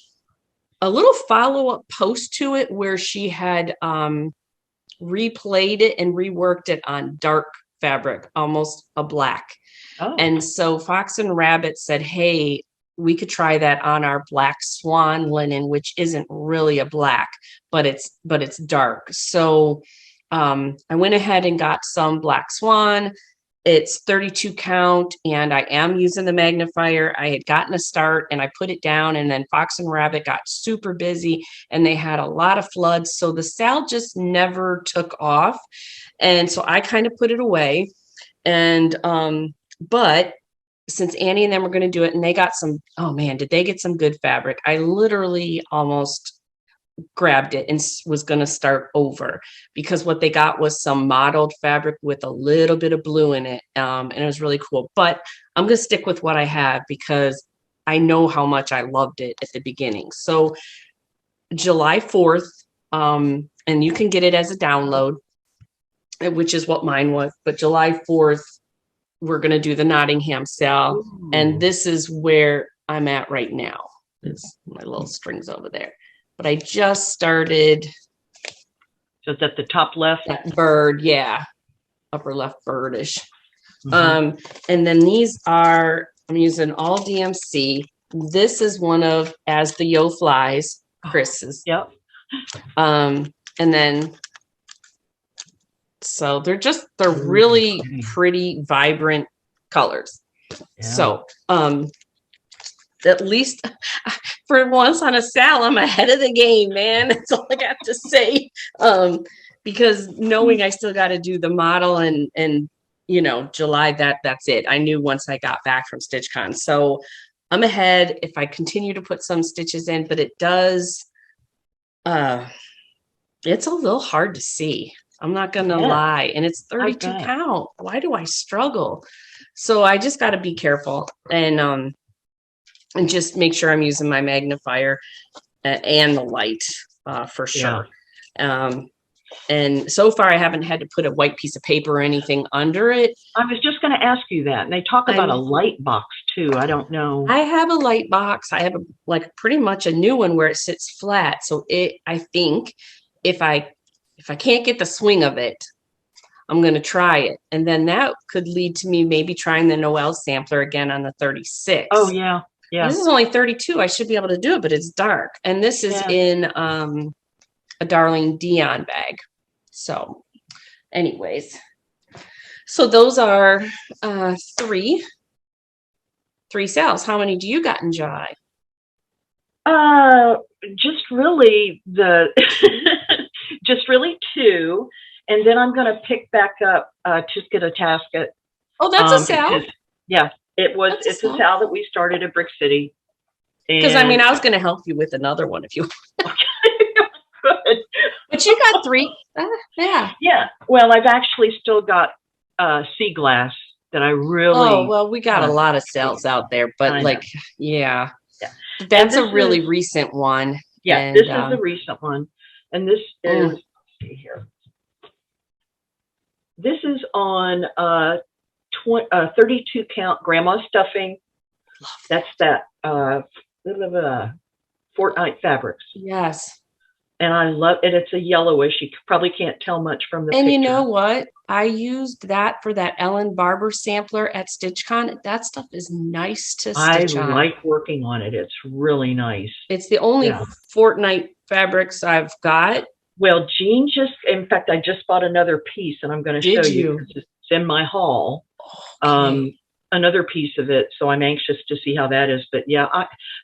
a little follow-up post to it where she had replayed it and reworked it on dark fabric, almost a black. Oh. And so Fox and Rabbit said, hey, we could try that on our black swan linen, which isn't really a black, but it's dark. So I went ahead and got some black swan. It's 32 count, and I am using the magnifier. I had gotten a start and I put it down, and then Fox and Rabbit got super busy and they had a lot of floods. So the sale just never took off. And so I kind of put it away. And, but since Annie and them were going to do it and they got some, oh man, did they get some good fabric? I literally almost grabbed it and was going to start over because what they got was some mottled fabric with a little bit of blue in it. And it was really cool, but I'm going to stick with what I have because I know how much I loved it at the beginning. So July 4th, and you can get it as a download, which is what mine was, but July 4th, we're going to do the Nottingham sale. Ooh. And this is where I'm at right now. It's my little strings over there. But I just started. So it's at the top left? That bird, yeah. Upper left birdish. Mm-hmm. And then these are, I'm using all DMC. This is one of As the Yo Flies, Chris's. Yep. And then, so they're really pretty, vibrant colors. Yeah. So, at least for once on a sale, I'm ahead of the game, man. That's all I got to say. Because knowing I still got to do the model and you know, July, that's it. I knew once I got back from StitchCon. So I'm ahead if I continue to put some stitches in, but it does, it's a little hard to see. I'm not going to lie. And it's 32 count. Why do I struggle? So I just got to be careful and just make sure I'm using my magnifier and the light for sure. Yeah. And so far I haven't had to put a white piece of paper or anything under it. I was just going to ask you that. And they talk about a light box too. I don't know. I have a light box. I have pretty much a new one where it sits flat. So I think if I can't get the swing of it, I'm going to try it. And then that could lead to me maybe trying the Noel sampler again on the 36. Oh, yeah. Yeah. This is only 32. I should be able to do it, but it's dark. And this is in a Darling Dion bag. So anyways, so those are three sales. How many do you got in July? Just really just really two. And then I'm going to pick back up Tisket a Tasket. Oh, that's a sale? Yeah, it's a sale that we started at Brick City. Because, I mean, I was going to help you with another one if you want. Good. But you got three. Yeah. Yeah. Well, I've actually still got Sea Glass that I really. Oh, well, we got a lot of sales out there, but yeah. That's a really recent one. Yeah, and, this is the recent one. And this is, let's see here. This is on 32 count grandma stuffing. That's that Fortnite fabrics. Yes. and I love it. It's a yellowish. You probably can't tell much from the And you know picture. what? I used that for that Ellen Barber sampler at StitchCon. That stuff is nice to I stitch on. like working on it. It's really nice. It's the only Yeah. Fortnite fabrics I've got. Well, Jean in fact, I just bought another piece, and I'm going to show Did you you? because it's in my haul. Okay. Another piece of it, so I'm anxious to see how that is. But yeah,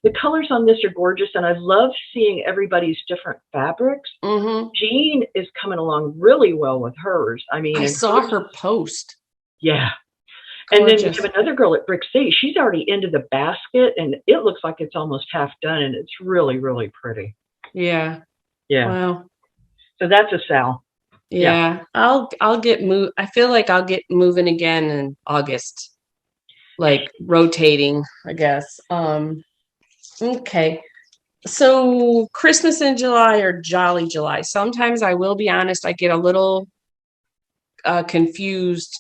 the colors on this are gorgeous, and I love seeing everybody's different fabrics. Mm-hmm. Jean is coming along really well with hers. I mean, I saw her post. Yeah. Gorgeous. And then we have another girl at Brick City. She's already into the basket, and it looks like it's almost half done, and it's really, really pretty. Yeah. Yeah. Wow. So that's a Sal. Yeah. I'll get moved. I feel like I'll get moving again in August. Like rotating, I guess. Okay. So Christmas in July or Jolly July. Sometimes I will be honest, I get a little confused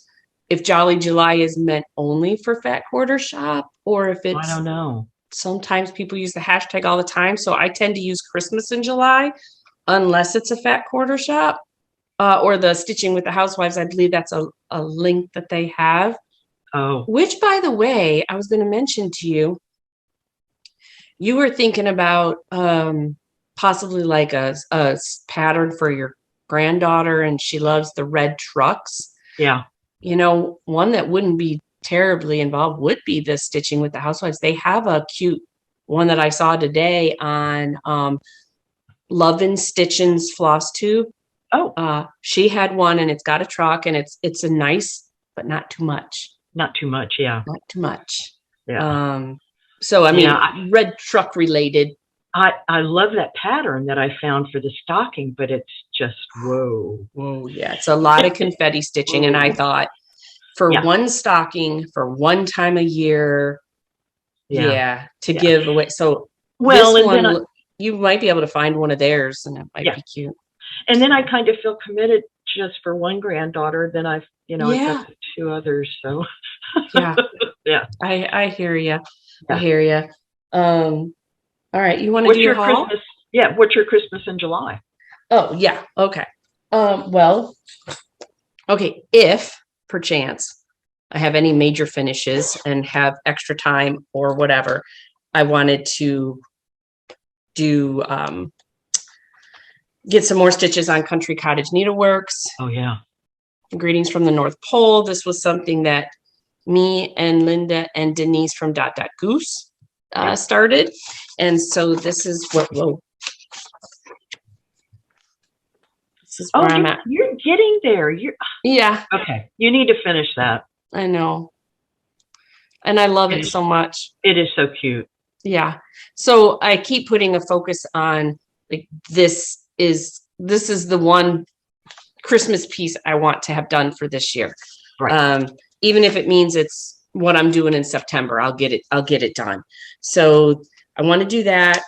if Jolly July is meant only for Fat Quarter Shop or if it's, I don't know. Sometimes people use the hashtag all the time. So I tend to use Christmas in July unless it's a Fat Quarter Shop or the Stitching with the Housewives. I believe that's a link that they have. Oh. Which, by the way, I was going to mention to you, you were thinking about possibly like a pattern for your granddaughter, and she loves the red trucks. Yeah. You know, one that wouldn't be terribly involved would be the Stitching with the Housewives. They have a cute one that I saw today on Lovin' Stitchin's FlossTube. Oh. She had one, and it's got a truck, and it's a nice, but not too much. Not too much, yeah. Not too much. Yeah. So I mean, red truck related. I love that pattern that I found for the stocking, but it's just whoa. Yeah, it's a lot of confetti stitching, and I thought for one stocking for one time a year, to give away. So this one, you might be able to find one of theirs, and it might be cute. And then I kind of feel committed just for one granddaughter. Then I've got the two others. So yeah. I hear you. I hear you. All right, you want to do your haul? Christmas? Yeah. What's your Christmas in July? Oh yeah. Okay. Well. Okay. If perchance I have any major finishes and have extra time or whatever, I wanted to do get some more stitches on Country Cottage Needleworks. Oh yeah. Greetings from the North Pole. This was something that me and Linda and Denise from Goose started. And so this is what this is where I'm at. You're getting there. Yeah. Okay. You need to finish that. I know. And I love it so much. It is so cute. Yeah. So I keep putting a focus on like this is the one Christmas piece I want to have done for this year. Right. Even if it means it's what I'm doing in September, I'll get it done. So I want to do that.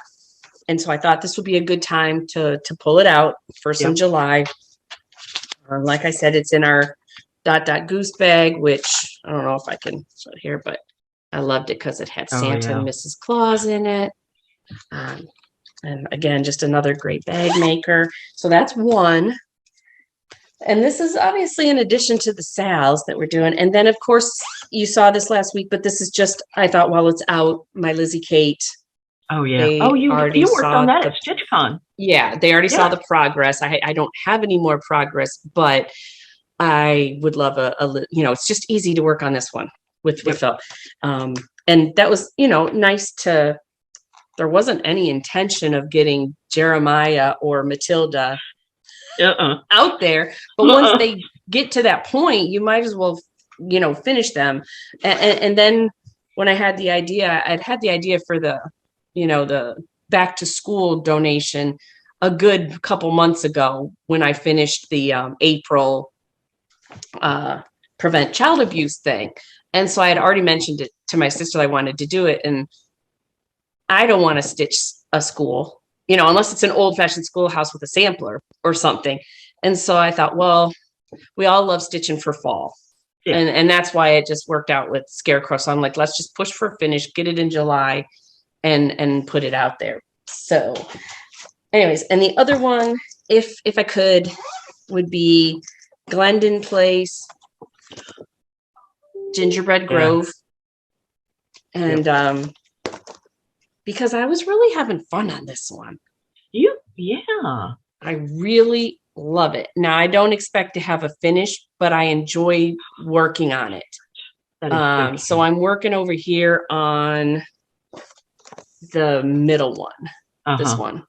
And so I thought this would be a good time to pull it out for some July. Like I said, it's in our Goose bag, which I don't know if I can show it here, but I loved it because it had Santa and Mrs. Claus in it. And again, just another great bag maker. So that's one. And this is obviously in addition to the Sal's that we're doing. And then, of course, you saw this last week, but this is just, I thought, while it's out, my Lizzie Kate. Oh, yeah. You worked on that at StitchCon. Yeah, they already saw the progress. I don't have any more progress, but I would love it's just easy to work on this one with Phil. And that was, nice to, there wasn't any intention of getting Jeremiah or Matilda out there, but once they get to that point, you might as well finish them. And then when I had the idea, I'd had the idea for the back to school donation a good couple months ago when I finished the April prevent child abuse thing. And so I had already mentioned it to my sister I wanted to do it, and I don't want to stitch a school, unless it's an old-fashioned schoolhouse with a sampler or something. And so I thought, well, we all love stitching for fall. Yeah. And that's why it just worked out with Scarecrow. So I'm like, let's just push for a finish, get it in July and put it out there. So anyways, and the other one, if I could, would be Glendon Place, Gingerbread Grove. And because I was really having fun on this one. Yeah. I really love it. Now, I don't expect to have a finish, but I enjoy working on it. So I'm working over here on the middle one, this one.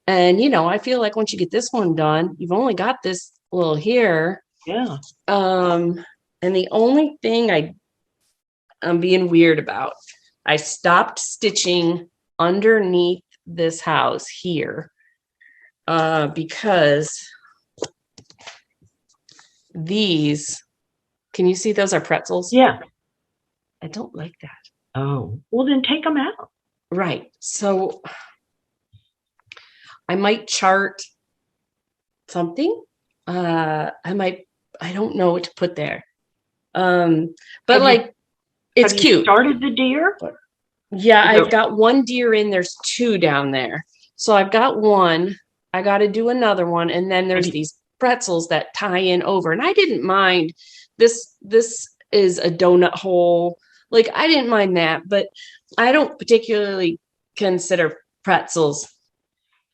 And, you know, I feel like once you get this one done, you've only got this little here. Yeah. And the only thing I'm being weird about, I stopped stitching underneath this house here because these, can you see those are pretzels? Yeah. I don't like that. Oh, well, then take them out. Right. So I might chart something. I don't know what to put there. But it's cute. Started the deer? Yeah, I've got one deer in. There's two down there. So I've got one. I got to do another one. And then there's these pretzels that tie in over. And I didn't mind this. This is a donut hole. Like, I didn't mind that, but I don't particularly consider pretzels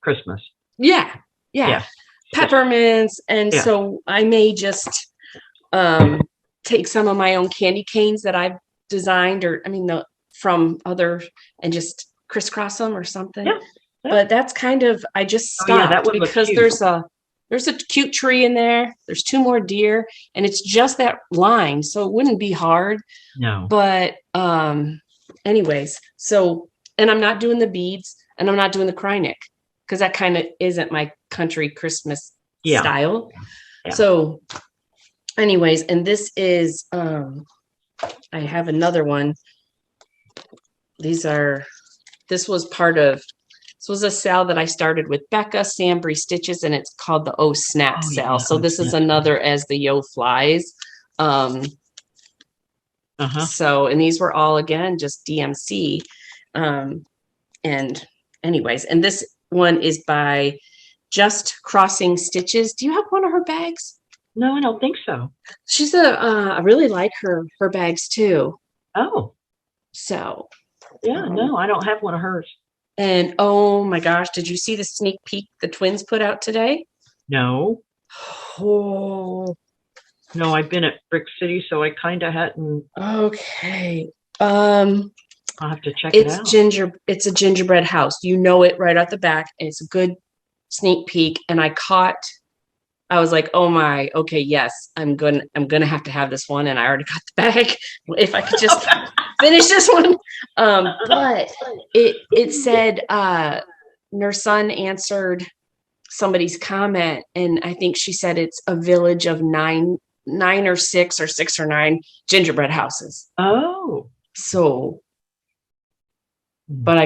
Christmas. Yeah. Peppermints. And so I may just take some of my own candy canes that I've designed, or from other, and just crisscross them or something. Yeah. But that's kind of, I just stopped because there's a cute tree in there. There's two more deer, and it's just that line, so it wouldn't be hard. No. But anyways, so, and I'm not doing the beads, and I'm not doing the Krynic, because that kind of isn't my country Christmas style. Yeah. So anyways, and this is, I have another one. This was a sale that I started with Becca, Sambry Stitches, and it's called the Oh Snap sale. So this is another As the Yo Flies. So, and these were all, again, just DMC. And anyways, and this one is by Just Crossing Stitches. Do you have one of her bags? No, I don't think so. She's I really like her bags too. Oh. So. Yeah, no, I don't have one of hers. And oh my gosh, did you see the sneak peek the twins put out today? No. Oh. No, I've been at Brick City, so I kind of hadn't. Okay. I'll have to check it out. It's a gingerbread house. You know it right out the back, and it's a good sneak peek. And I was like, oh my, okay, yes, I'm gonna have to have this one, and I already got the bag. If I could just finish this one. But it said her son answered somebody's comment, and I think she said it's a village of nine or six or nine gingerbread houses. Oh. So, but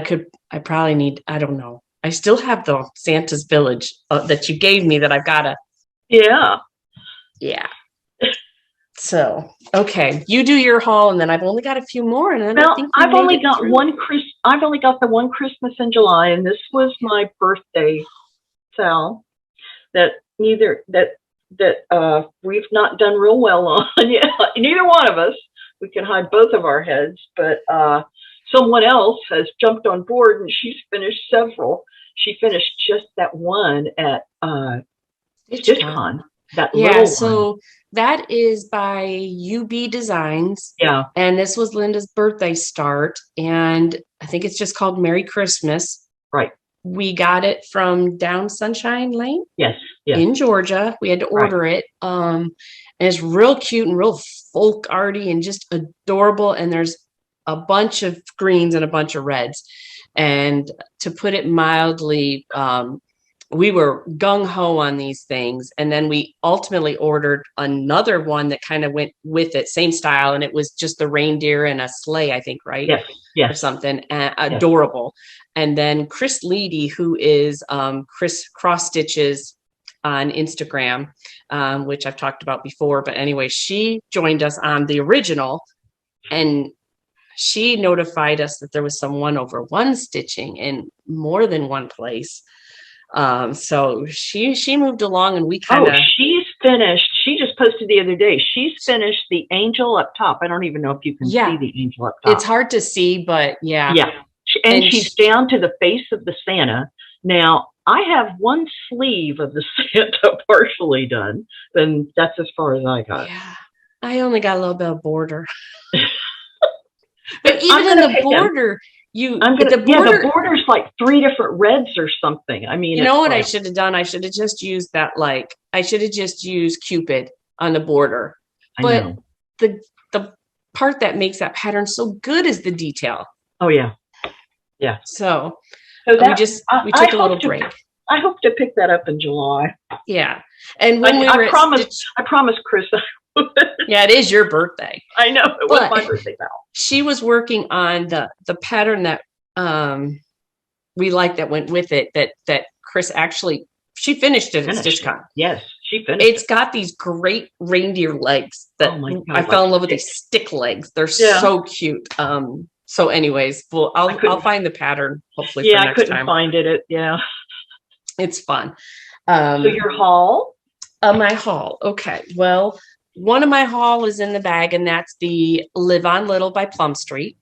I probably need, I don't know. I still have the Santa's Village that you gave me that I've got to. Yeah. Yeah. So, okay, you do your haul, and then I've only got a few more. And then I've only got the one Christmas in July, and this was my birthday sale that we've not done real well on. Yeah, neither one of us. We can hide both of our heads, but someone else has jumped on board, and she's finished several. She finished just that one at StitchCon. So that is by UB Designs. Yeah. And this was Linda's birthday start, and I think it's just called Merry Christmas. Right. We got it from down Sunshine Lane. Yes. In Georgia. We had to order it. And it's real cute and real folk arty and just adorable. And there's a bunch of greens and a bunch of reds. And to put it mildly, we were gung-ho on these things. And then we ultimately ordered another one that kind of went with it, same style. And it was just the reindeer and a sleigh, I think, right? Yes. Or something. Adorable. And then Chris Leedy, who is Chris Cross Stitches on Instagram, which I've talked about before. But anyway, she joined us on the original, and she notified us that there was some 1-over-1 stitching in more than one place. So she moved along, and we kind of. Oh, she's finished. She just posted the other day. She's finished the angel up top. I don't even know if you can see the angel up top. It's hard to see, but yeah. Yeah. And she's down to the face of the Santa. Now, I have one sleeve of the Santa partially done, and that's as far as I got. Yeah. I only got a little bit of border. But even in the border, the border's like 3 different reds or something. I mean, you know what I should have done? I should have just used that, I should have just used Cupid on the border. But the part that makes that pattern so good is the detail. Oh yeah. Yeah. So we took a little break. I hope to pick that up in July. Yeah. And I promise Chris. Yeah, it is your birthday. I know, it was my birthday now. She was working on the pattern that we liked that went with it, that Chris actually, she finished it at StitchCon. Yes, she finished It's got these great reindeer legs that I fell in love with, these stick legs. They're so cute. So anyways, I'll find the pattern hopefully for next time. I couldn't find it. It's fun. So your haul? My haul. Okay. Well, one of my haul is in the bag, and that's the Live on Little by Plum Street.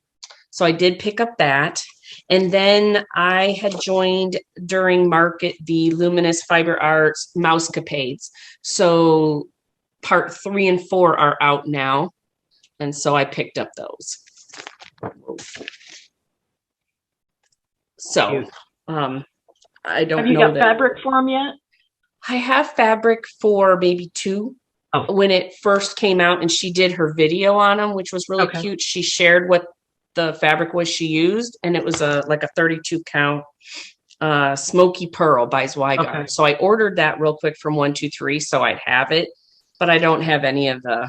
So I did pick up that. And then I had joined during market the Luminous Fiber Arts Mousecapades. So part 3 and 4 are out now. And so I picked up those. So I don't know. Have you got fabric for them yet? I have fabric for maybe 2. When it first came out, and she did her video on them, which was really cute. She shared what the fabric was she used, and it was like a 32 count Smoky Pearl by Zweigart. So I ordered that real quick from 123, so I'd have it, but I don't have any of the.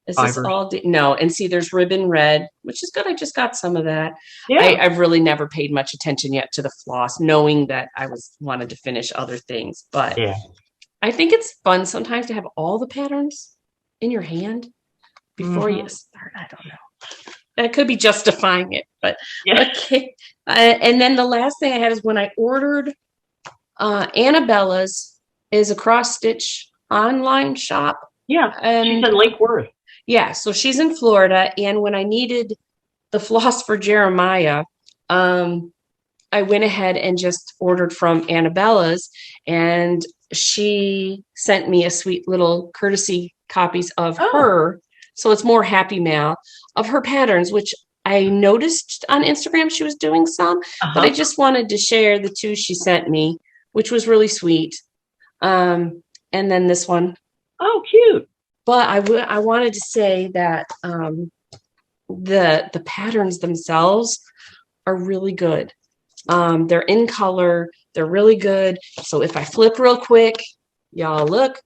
Is this all? No, and see, there's ribbon red, which is good. I just got some of that. Yeah. I've really never paid much attention yet to the floss, knowing that I wanted to finish other things, but I think it's fun sometimes to have all the patterns in your hand before you start. I don't know. That could be justifying it, but okay. And then the last thing I had is when I ordered Annabella's is a cross stitch online shop. Yeah, and she's in Lake Worth. Yeah, so she's in Florida, and when I needed the floss for Jeremiah, I went ahead and just ordered from Annabella's, and she sent me a sweet little courtesy copies of her. So it's more happy mail of her patterns, which I noticed on Instagram she was doing some, but I just wanted to share the 2 she sent me, which was really sweet. And then this one. Oh, cute. But I wanted to say that the patterns themselves are really good. They're in color. They're really good. So if I flip real quick, y'all look.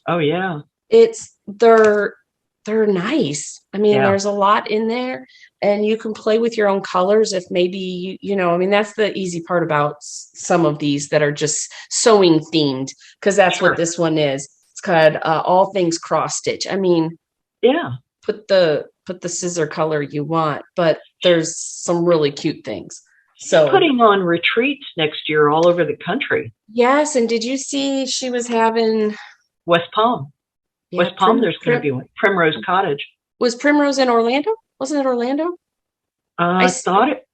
Oh yeah. They're nice. I mean, there's a lot in there, and you can play with your own colors if maybe I mean, that's the easy part about some of these that are just sewing themed, because that's what this one is. It's called All Things Cross Stitch. I mean, put the scissor color you want, but there's some really cute things. So putting on retreats next year all over the country. Yes, and did you see she was having West Palm? Yeah, West Palm, there's going to be one. Primrose Cottage. Was Primrose in Orlando? Wasn't it Orlando? I thought it.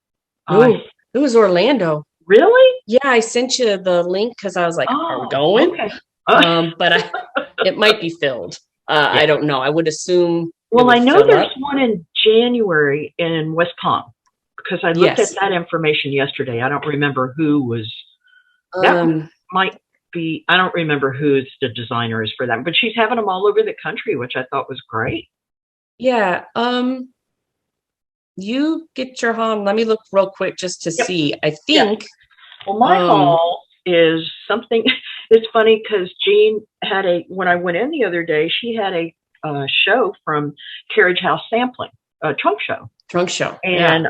It was Orlando. Really? Yeah, I sent you the link because I was like, "Are we going?" Okay. But it might be filled. I don't know. I would assume. Well, I know there's one in January in West Palm, because I looked at that information yesterday. I don't remember who was. That might be. I don't remember who the designer is for that, but she's having them all over the country, which I thought was great. Yeah. You get your haul. Let me look real quick just to see. I think. Well, my haul is something. It's funny because Jean had when I went in the other day, she had a show from Carriage House Sampling, a trunk show. Trunk show. And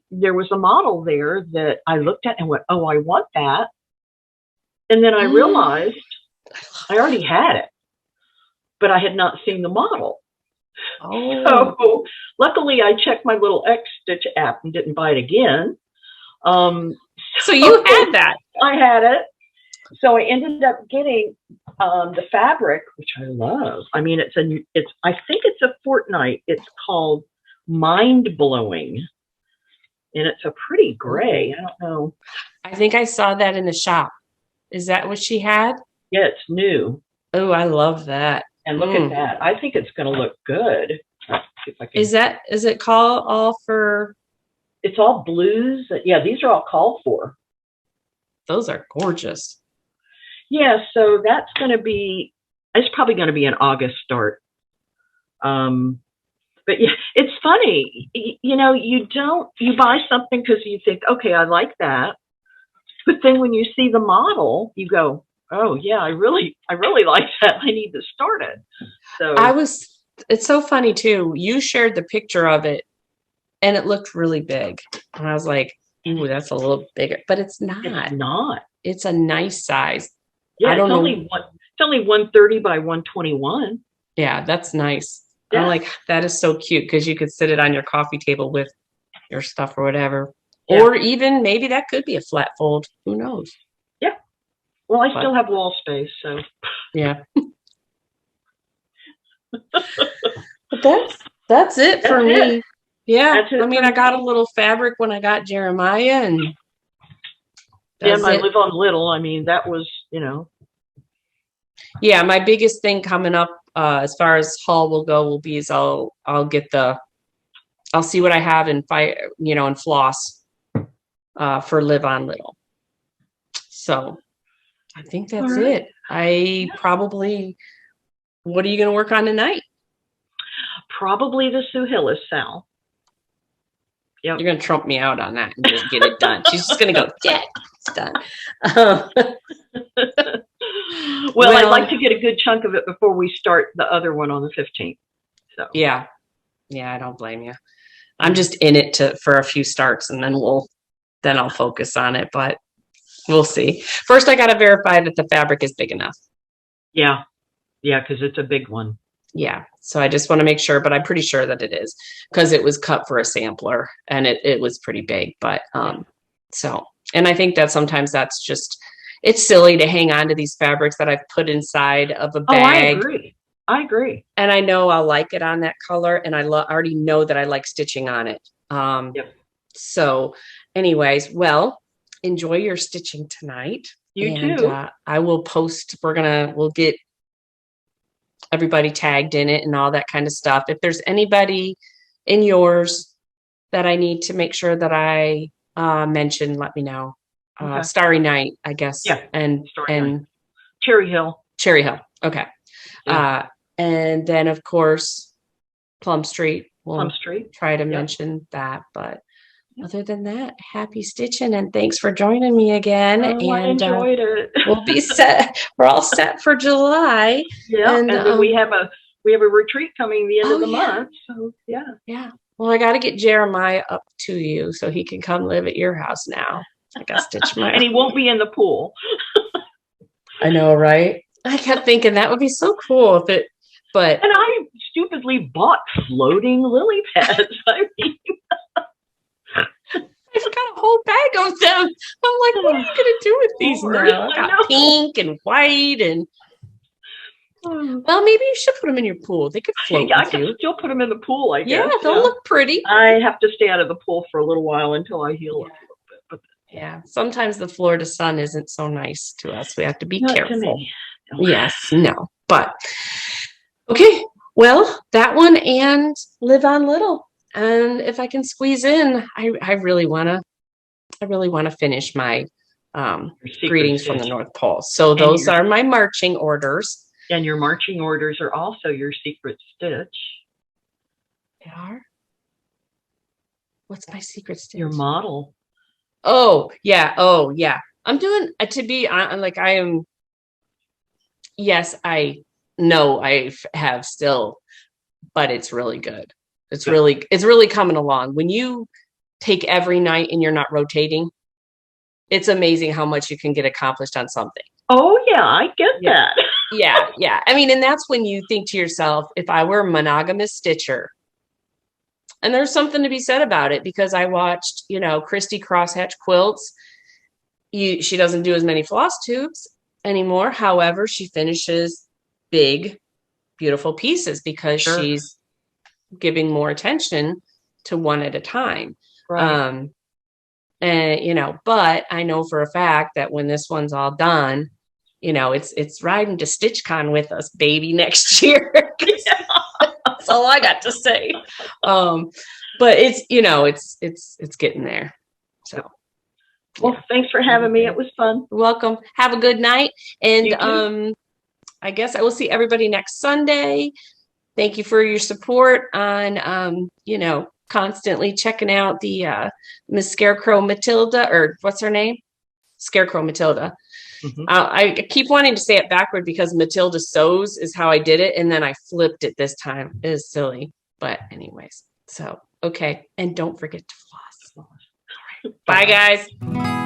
there was a model there that I looked at and went, "Oh, I want that." And then I realized I already had it, but I had not seen the model. Oh. So luckily I checked my little X Stitch app and didn't buy it again. So you had that. I had it. So I ended up getting the fabric, which I love. I mean, I think it's a Fortnite. It's called Mind Blowing, and it's a pretty gray. I don't know. I think I saw that in the shop. Is that what she had? Yeah, it's new. Oh, I love that. And look at that. I think it's going to look good. Is it call all for? It's all blues. Yeah, these are all called for. Those are gorgeous. Yeah, so that's going to be, it's probably going to be an August start. But yeah, it's funny. You buy something because you think, okay, I like that. But then when you see the model, you go, oh yeah, I really like that. I need to start it. So it's so funny too. You shared the picture of it and it looked really big. And I was like, ooh, that's a little bigger, but it's not. It's not. It's a nice size. Yeah, it's only 130 by 121. Yeah, that's nice. Yeah. I'm like, that is so cute because you could sit it on your coffee table with your stuff or whatever. Yeah. Or even maybe that could be a flat fold. Who knows? Yeah. Well, I still have wall space, so. Yeah. But that's it for me. Yeah. I mean, I got a little fabric when I got Jeremiah, and I live on little. I mean, that was, Yeah, my biggest thing coming up as far as haul will be is I'll see what I have in in floss for Live on Little. So I think that's it. What are you going to work on tonight? Probably the Sue Hillis Sal. Yep. You're going to trump me out on that and just get it done. She's just going to go, yeah, it's done. Well, I'd like to get a good chunk of it before we start the other one on the 15th. So yeah, I don't blame you. I'm just in it for a few starts, and then I'll focus on it. But we'll see. First, I got to verify that the fabric is big enough. Yeah, because it's a big one. Yeah, so I just want to make sure, but I'm pretty sure that it is because it was cut for a sampler and it was pretty big. But and I think that sometimes that's just. It's silly to hang on to these fabrics that I've put inside of a bag. Oh, I agree. And I know I'll like it on that color, and I already know that I like stitching on it. Yep. So anyways, well, enjoy your stitching tonight. You too. I will post, we'll get everybody tagged in it and all that kind of stuff. If there's anybody in yours that I need to make sure that I mention, let me know. Okay. Starry Night, I guess. Yeah. And Cherry Hill. Okay. Yeah. And then of course, Plum Street. Plum Street. Try to mention that. But other than that, happy stitching and thanks for joining me again. Oh, I enjoyed it. We'll be set. We're all set for July. Yeah. And then we have a retreat coming the end of the month. So yeah. Yeah. Well, I got to get Jeremiah up to you so he can come live at your house now. I got stitch my and he won't be in the pool. I know, right? I kept thinking that would be so cool and I stupidly bought floating lily pads. I mean, I've got a whole bag of them. I'm like, what are you gonna do with these now? I got pink and white and well, maybe you should put them in your pool. They could float. Yeah, I can still put them in the pool, I guess. Yeah, they'll look pretty. I have to stay out of the pool for a little while until I heal up. Yeah, sometimes the Florida sun isn't so nice to us. We have to be careful. No. Yes, no. But okay, well, that one and Live on Little. And if I can squeeze in, I really want to finish my greetings from the North Pole. So those are my marching orders. And your marching orders are also your secret stitch. They are? What's my secret stitch? Your model. Oh, yeah. I'm doing, yes, I know I have still, but it's really good. It's really coming along. When you take every night and you're not rotating, it's amazing how much you can get accomplished on something. Oh, yeah, I get that. Yeah. I mean, and that's when you think to yourself, if I were a monogamous stitcher, and there's something to be said about it because I watched, Christy Crosshatch Quilts, she doesn't do as many floss tubes anymore. However, she finishes big, beautiful pieces because she's giving more attention to one at a time. Right. And, you know, but I know for a fact that when this one's all done, you know, it's riding to StitchCon with us, baby, next year. That's all I got to say. But it's, you know, it's getting there. So. Well, thanks for having me. It was fun. You're welcome. Have a good night. And I guess I will see everybody next Sunday. Thank you for your support on, you know, constantly checking out the Miss Scarecrow Matilda, or what's her name? Scarecrow Matilda. Mm-hmm. I keep wanting to say it backward because Matilda Sews is how I did it. And then I flipped it this time. It is silly. But anyways, so, okay. And don't forget to floss. All right. Bye, guys.